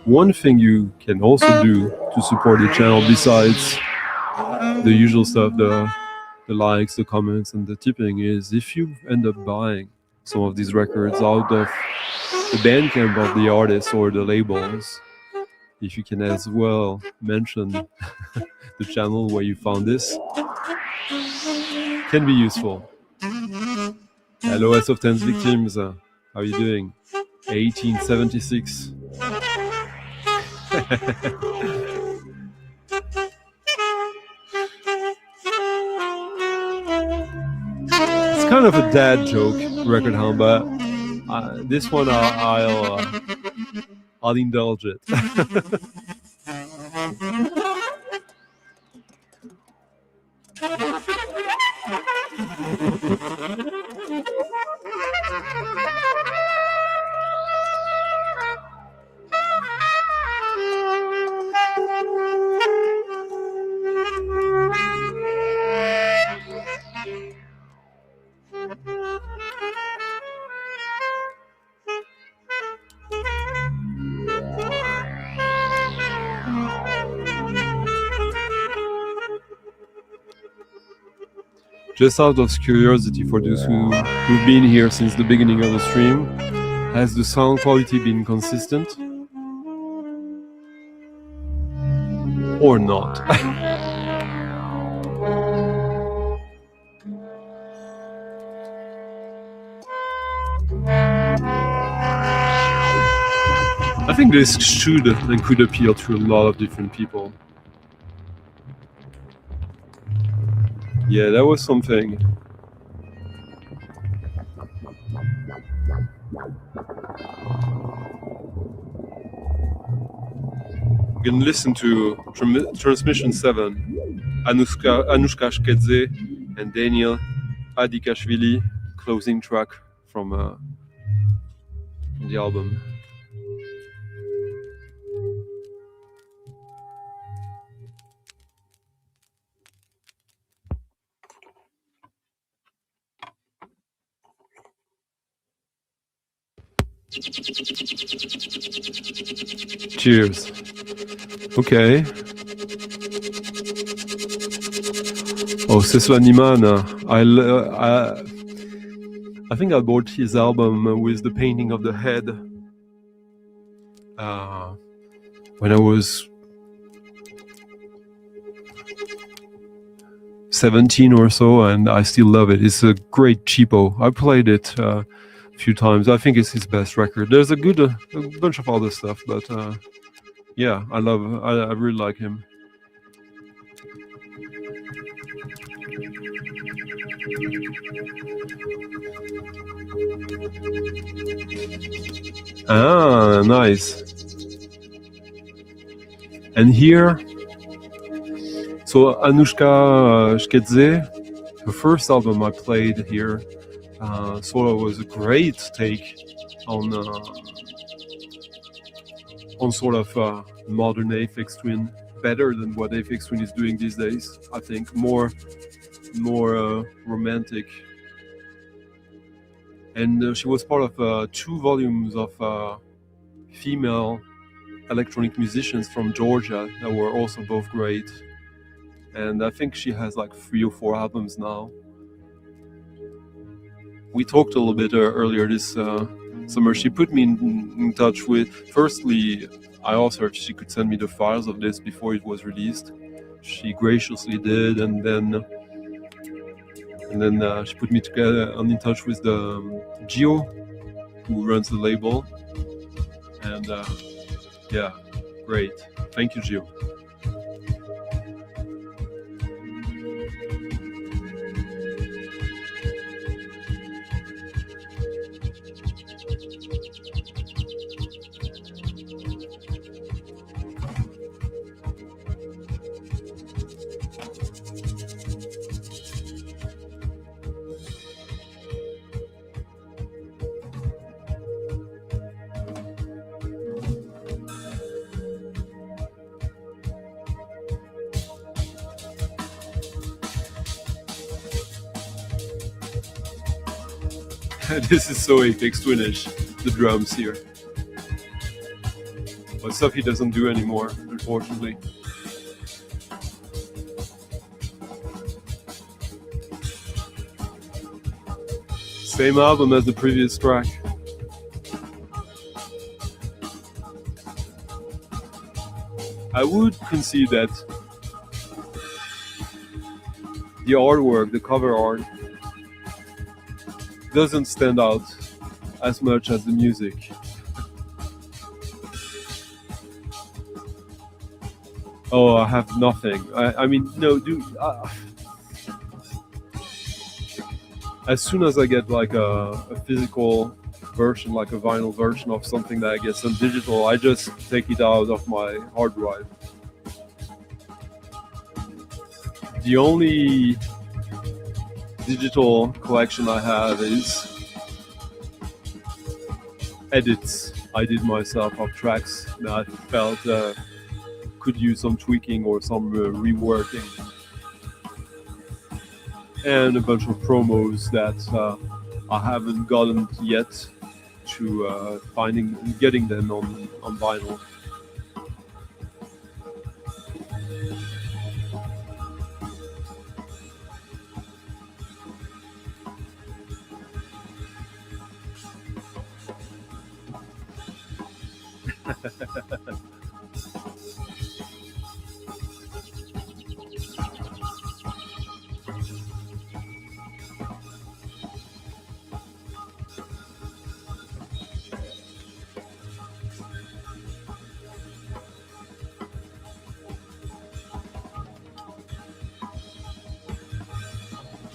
One thing you can also do to support the channel, besides the usual stuff, the likes, the comments, and the tipping, is if you end up buying some of these records out of the Bandcamp of the artists or the labels, if you can as well mention the channel where you found this, can be useful. Hello, S of Tens victims, how are you doing? 1876. It's kind of a dad joke, Record Hound, but this one I'll indulge it. Just out of curiosity, for those who've been here since the beginning of the stream, has the sound quality been consistent? Or not? I think this should and could appeal to a lot of different people. Yeah, that was something. We're gonna listen to Transmission 7, Anushka Shkedze and Daniel Adikashvili, closing track from the album. Cheers. Okay. Oh, Sesla Niman. I think I bought his album with the painting of the head when I was 17 or so, and I still love it. It's a great cheapo. I played it a few times. I think it's his best record. There's a bunch of other stuff, but yeah, I really like him. Ah, nice. And here, so Anushka Shkedze, her first album I played here, sort of was a great take on sort of modern Aphex Twin, better than what Aphex Twin is doing these days. I think more romantic. And she was part of 2 volumes of female electronic musicians from Georgia that were also both great. And I think she has like 3 or 4 albums now. We talked a little bit earlier this summer. She put me in touch with, firstly, I asked her if she could send me the files of this before it was released. She graciously did, and then she put me in touch with the Gio, who runs the label. And yeah, great. Thank you, Gio. This is so Apex Twinish, the drums here. But stuff he doesn't do anymore, unfortunately. Same album as the previous track. I would concede that the artwork, the cover art, doesn't stand out as much as the music. Oh, I have nothing. I mean, no, dude. As soon as I get like a physical version, like a vinyl version of something that I get on digital, I just take it out of my hard drive. The only digital collection I have is edits I did myself of tracks that I felt could use some tweaking or some reworking, and a bunch of promos that I haven't gotten yet to getting them on vinyl.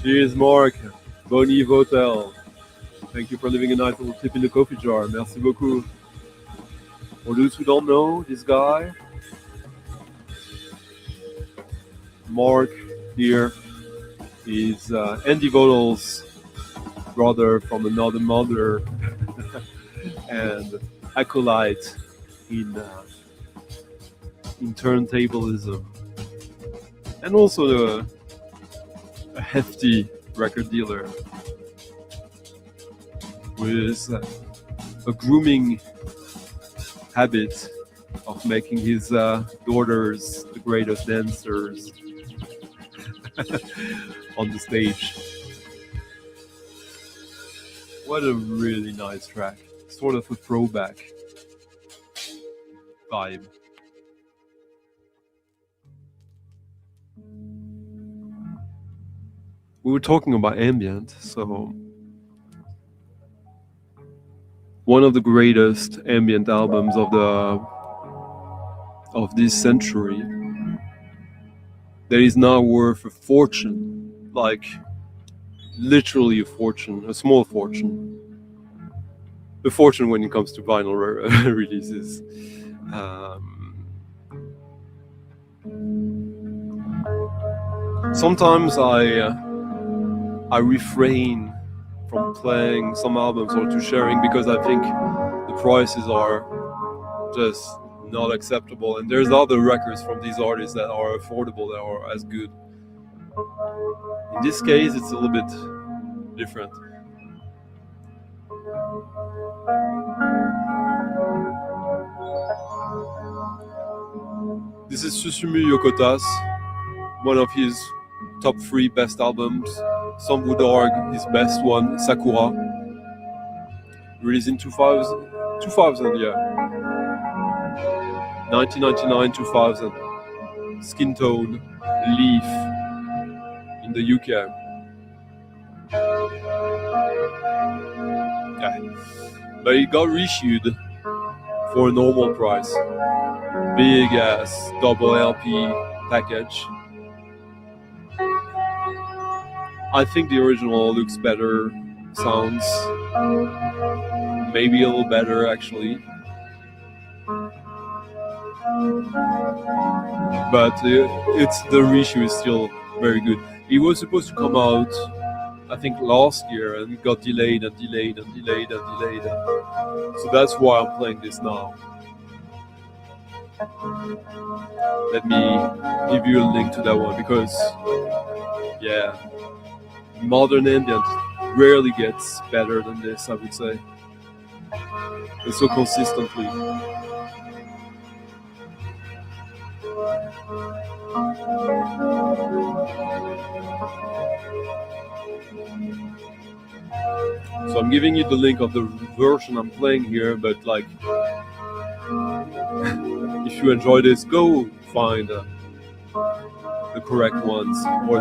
Cheers, Mark. Bon Eve Hotel. Thank you for leaving a nice little tip in the coffee jar. Merci beaucoup. For those who don't know this guy, Mark here is Andy Vogel's brother from another mother and acolyte in turntablism, and also a hefty record dealer with a grooming habit of making his daughters the greatest dancers on the stage. What a really nice track. Sort of a throwback vibe. We were talking about ambient, so one of the greatest ambient albums of this century that is now worth a fortune, like literally a fortune, a small fortune, a fortune when it comes to vinyl releases. Sometimes I refrain from playing some albums or to sharing because I think the prices are just not acceptable, and there's other records from these artists that are affordable, that are as good. In this case, it's a little bit different. This is Susumu Yokota's, one of his top 3 best albums. Some would argue his best one, Sakura, released in 2000, yeah. 1999, 2000. Skin Tone, Leaf, in the UK. Yeah. But it got reissued for a normal price. Big ass double LP package. I think the original looks better, sounds maybe a little better actually. But the reissue is still very good. It was supposed to come out, I think, last year, and it got delayed and delayed and delayed and delayed. So that's why I'm playing this now. Let me give you a link to that one because, yeah, modern ambient rarely gets better than this, I would say. And so consistently. So I'm giving you the link of the version I'm playing here, but like, if you enjoy this, go find the correct ones or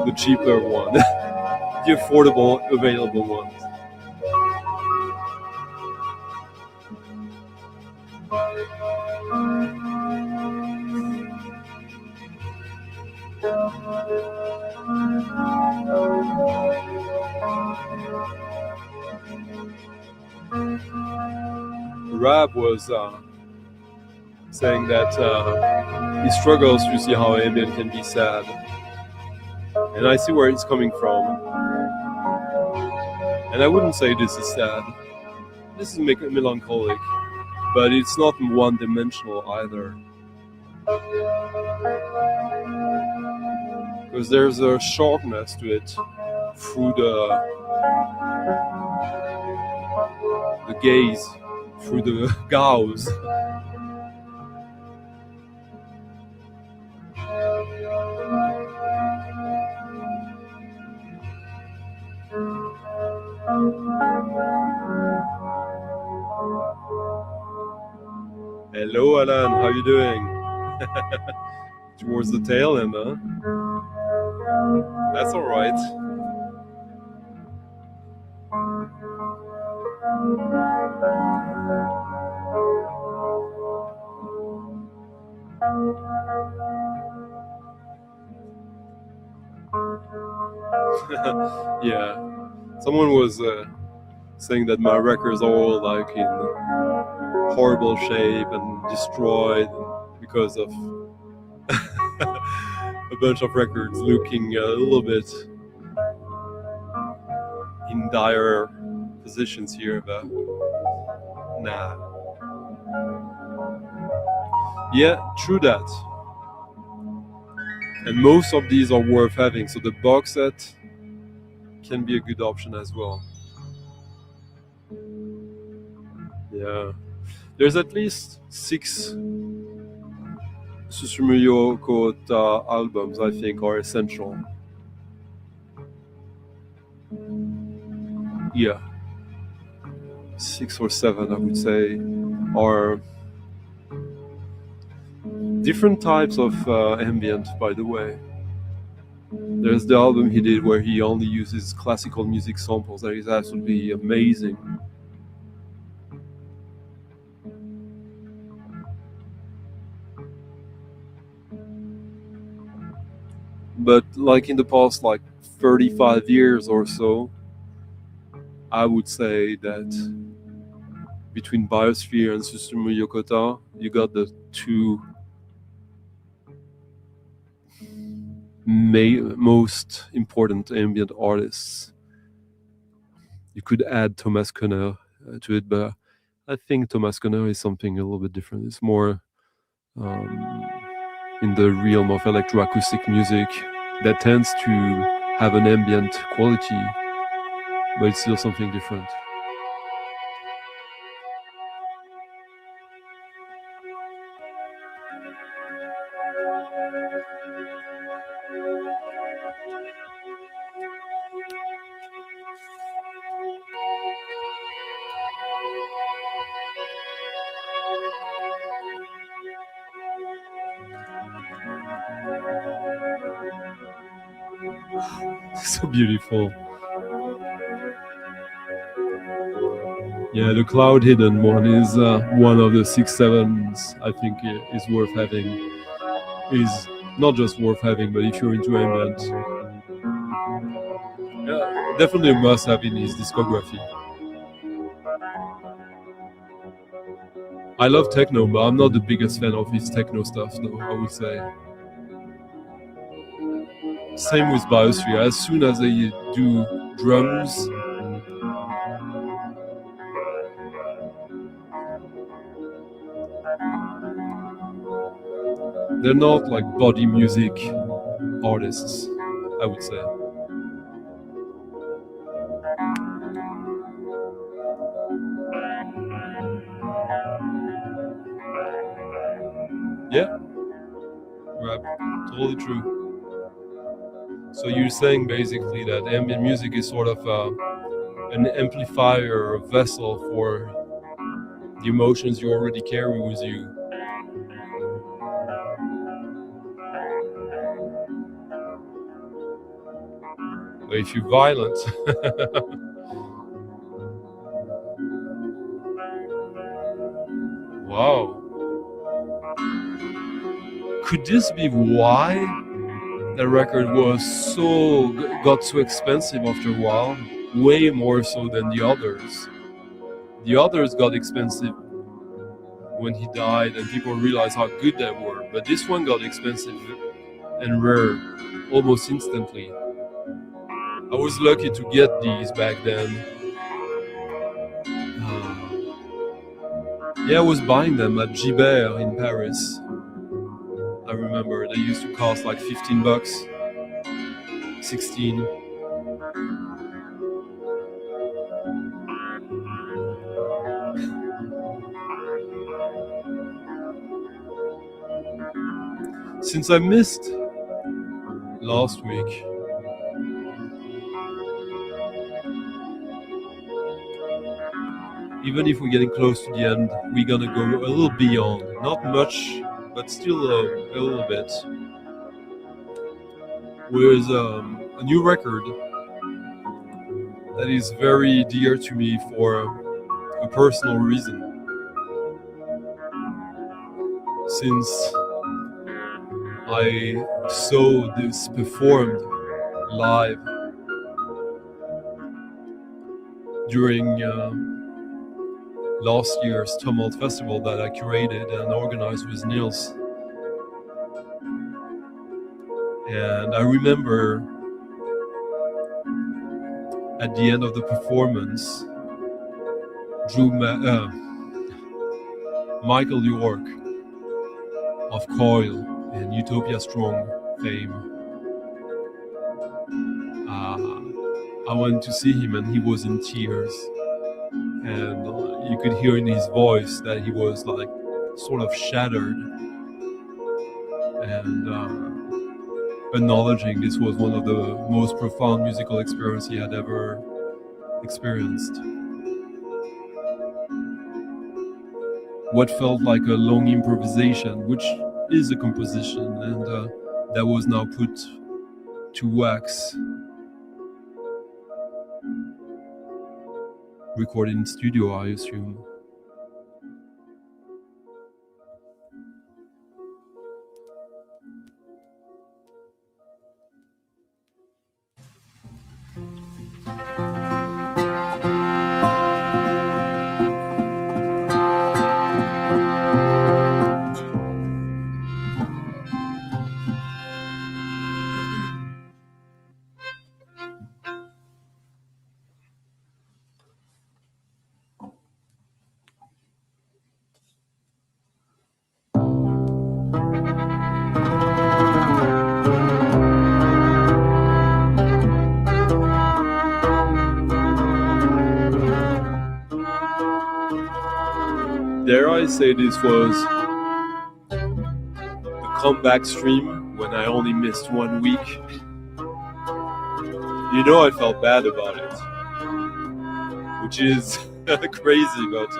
the cheaper one, the affordable, available ones. Rab was saying that he struggles to see how ambient can be sad, and I see where it's coming from. And I wouldn't say this is sad. This is melancholic, but it's not one-dimensional either. Because there's a sharpness to it through the gaze, through the gaze. Hello, Alan. How you doing? Towards the tail end, huh? That's all right. Yeah. Someone was saying that my records are all like in horrible shape and destroyed because of a bunch of records looking a little bit in dire positions here, but nah. Yeah, true that. And most of these are worth having, so the box set can be a good option as well. Yeah. There's at least 6 Susumu Kota albums I think are essential. Yeah. 6 or 7 I would say are different types of ambient, by the way. There's the album he did where he only uses classical music samples. That is absolutely amazing. But like in the past 35 years or so, I would say that between Biosphere and Susumu Yokota, you got the 2 most important ambient artists. You could add Thomas Conner to it, but I think Thomas Conner is something a little bit different. It's more in the realm of electroacoustic music that tends to have an ambient quality, but it's still something different. So beautiful. Yeah, the Cloud Hidden one is one of the 6/7s I think is worth having. Is not just worth having, but if you're into ambient, definitely a must-have in his discography. I love techno, but I'm not the biggest fan of his techno stuff, though, I would say. Same with Biosphere. As soon as they do drums, they're not like body music artists, I would say. Yeah, right. Totally true. So you're saying basically that ambient music is sort of an amplifier, a vessel for the emotions you already carry with you. But if you're violent, wow. Could this be why that record was got so expensive after a while? Way more so than the others. The others got expensive when he died and people realized how good they were. But this one got expensive and rare almost instantly. I was lucky to get these back then. Yeah, I was buying them at Gibert in Paris. I remember they used to cost like $15, 16. Since I missed last week, even if we're getting close to the end, we're gonna go a little beyond. Not much, but still a little bit. With a new record that is very dear to me for a personal reason. Since I saw this performed live during last year's Tumult Festival that I curated and organized with Niels. And I remember at the end of the performance, Michael York of Coil and Utopia Strong fame. I went to see him and he was in tears. And you could hear in his voice that he was like sort of shattered and acknowledging this was one of the most profound musical experiences he had ever experienced. What felt like a long improvisation, which is a composition, and that was now put to wax. Recorded in studio, I assume. Dare I say this was a comeback stream when I only missed 1 week? You know I felt bad about it, which is crazy, but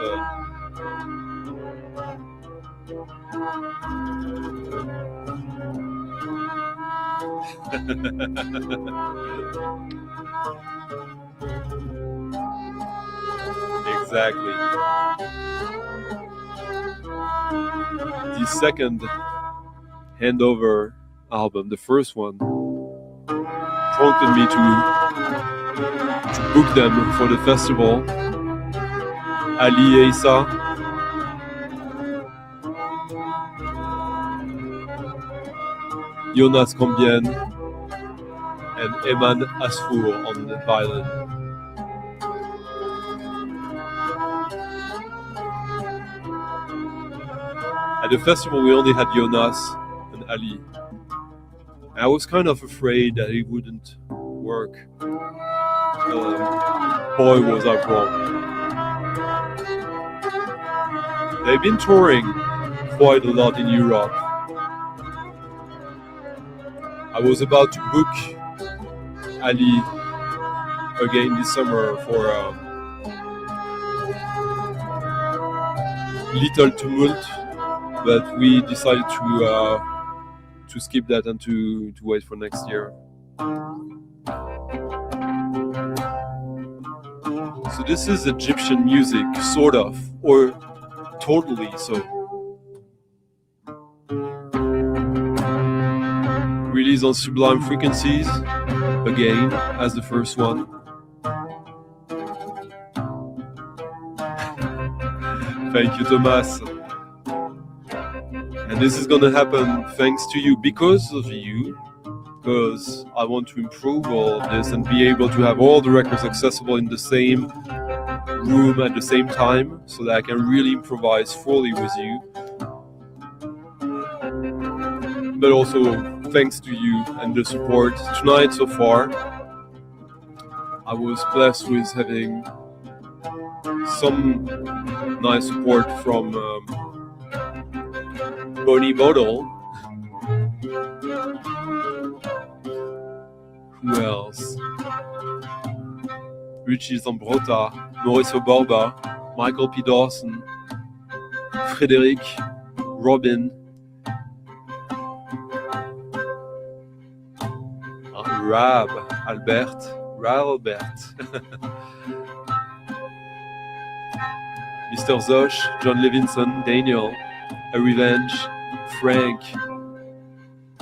exactly. The second Handover album, the first one, prompted me to book them for the festival. Ali Eisa, Jonas Combien, and Eman Asfour on the violin. At the festival, we only had Jonas and Ali. I was kind of afraid that it wouldn't work. Boy, was I wrong. They've been touring quite a lot in Europe. I was about to book Ali again this summer for Little Tumult, but we decided to skip that and to wait for next year. So this is Egyptian music, sort of, or totally so. Released on Sublime Frequencies, again, as the first one. Thank you, Thomas. And this is gonna happen thanks to you, because of you, because I want to improve all of this and be able to have all the records accessible in the same room at the same time, so that I can really improvise fully with you. But also thanks to you and the support tonight so far. I was blessed with having some nice support from Bonnie Model. Who else? Richie Zambrota, Mauricio Borba, Michael P. Dawson, Frédéric, Robin, Rab Albert, Mr. Zosh, John Levinson, Daniel, A Revenge, Frank,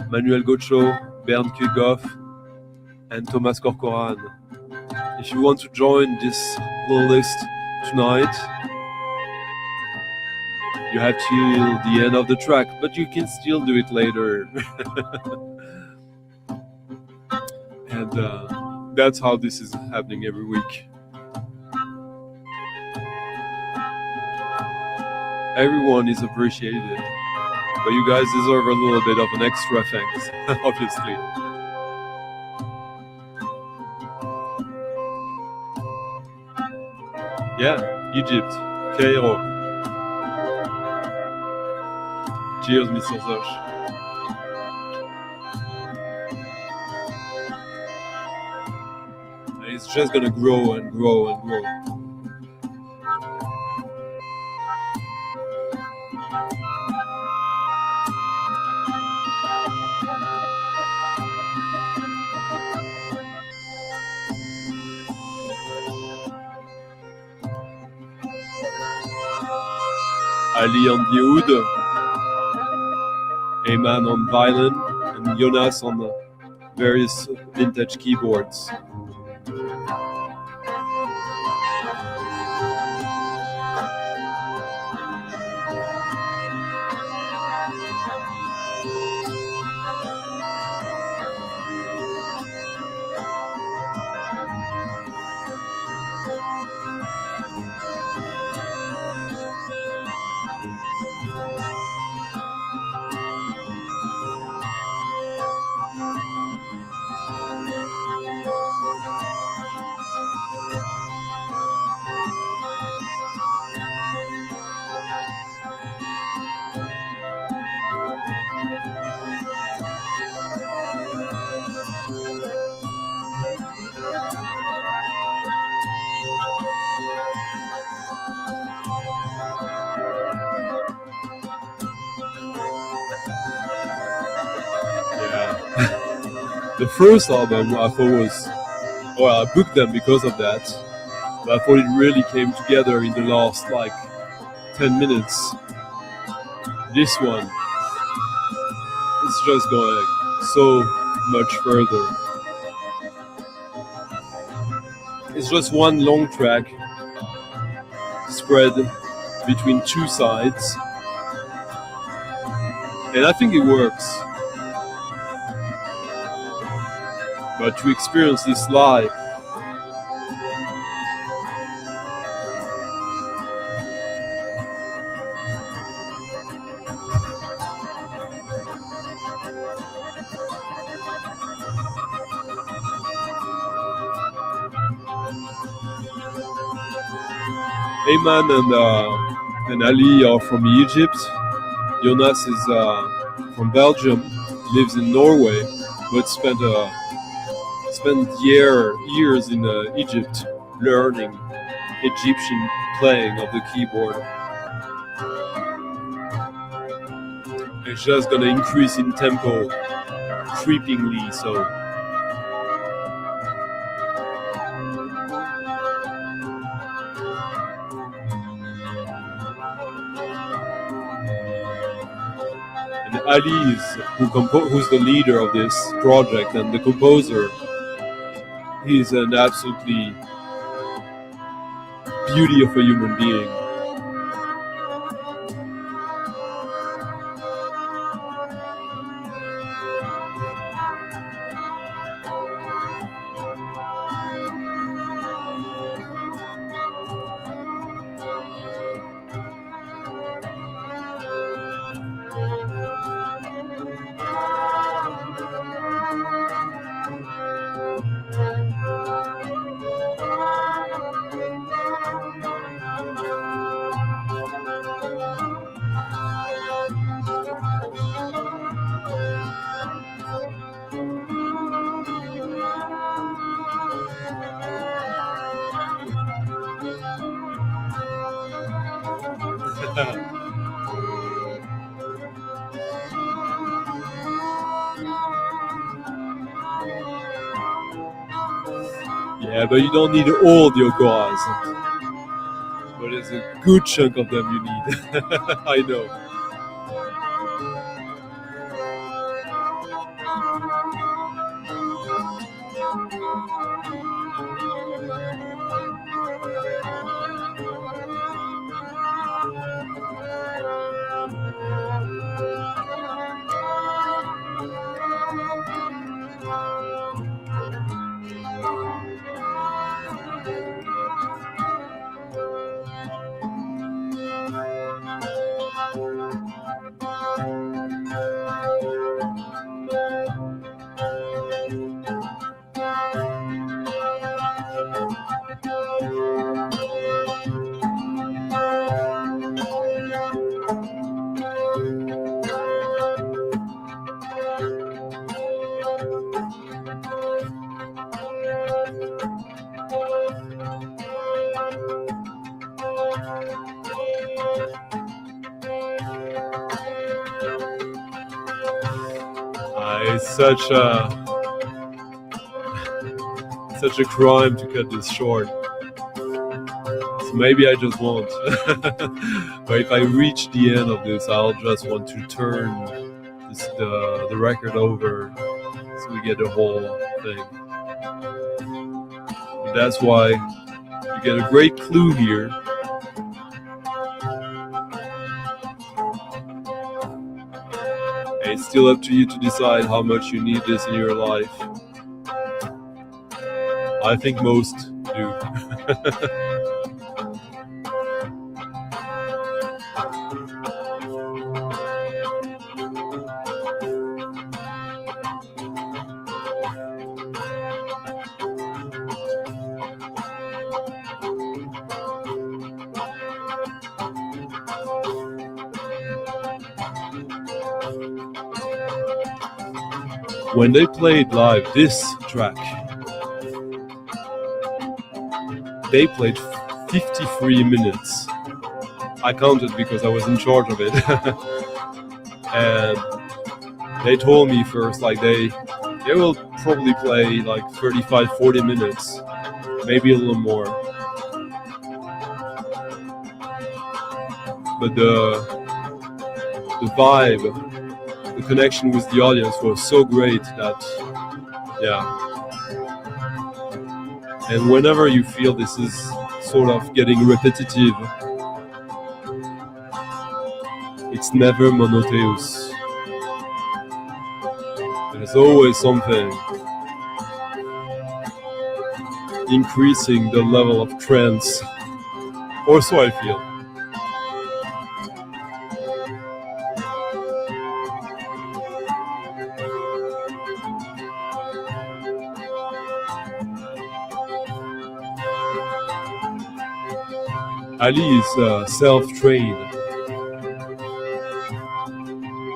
Manuel Gocho, Bernd Kugoff, and Thomas Corcoran. If you want to join this little list tonight, you have till the end of the track, but you can still do it later. And that's how this is happening every week. Everyone is appreciated, but you guys deserve a little bit of an extra thanks, obviously. Yeah, Egypt, Cairo. Cheers, Mr. Zosh. And it's just gonna grow and grow and grow. Ali on the oud, Ayman on violin, and Jonas on the various vintage keyboards. The first album I thought was, well, I booked them because of that, but I thought it really came together in the last 10 minutes. This one, it's just going so much further. It's just one long track spread between two sides, and I think it works. But to experience this live, Ayman and Ali are from Egypt. Jonas is from Belgium, lives in Norway, but spent years in Egypt learning Egyptian playing of the keyboard. It's just gonna increase in tempo creepingly, so and Ali is who's the leader of this project and the composer. He's an absolutely beauty of a human being. Yeah, but you don't need all the ogoras. But there's a good chunk of them you need. I know. It's such a crime to cut this short. So maybe I just won't. But if I reach the end of this, I'll just want to turn the record over so we get the whole thing. But that's why you get a great clue here. It's still up to you to decide how much you need this in your life. I think most do. When they played live this track, they played 53 minutes. I counted because I was in charge of it. And they told me first, like they will probably play like 35, 40 minutes, maybe a little more. But the vibe, the connection with the audience was so great that, yeah. And whenever you feel this is sort of getting repetitive, it's never monotheus. There's always something increasing the level of trance, or so I feel. Ali is self-trained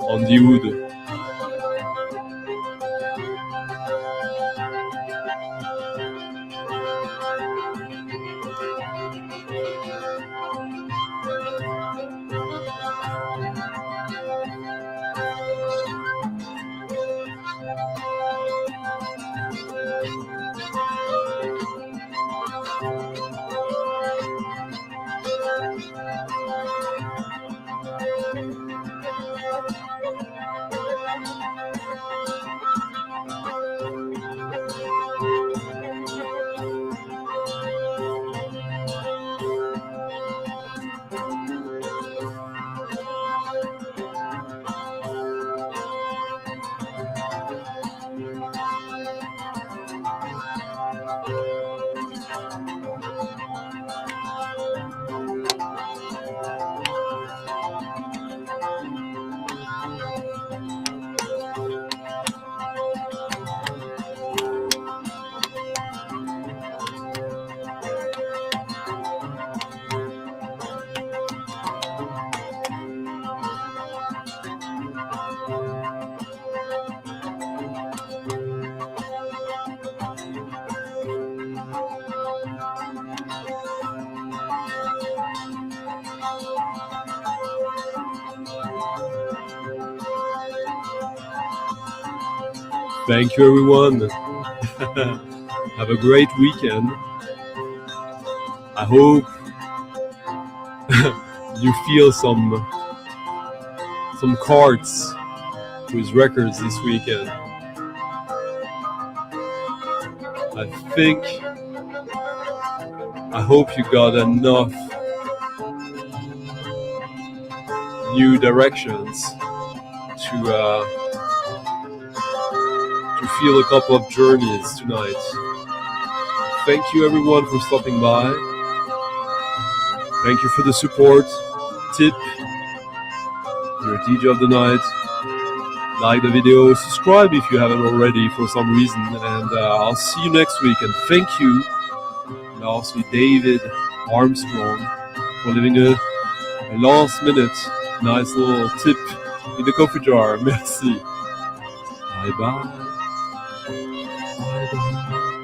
on the oud. Thank you, everyone. Have a great weekend. I hope you feel some cards with records this weekend. I hope you got enough new directions to feel a couple of journeys tonight. Thank you, everyone, for stopping by. Thank you for the support. Tip, you're a DJ of the night. Like the video, subscribe if you haven't already for some reason, and I'll see you next week. And thank you, lastly, David Armstrong, for leaving a last minute nice little tip in the coffee jar. Merci. Bye bye. Bye bye.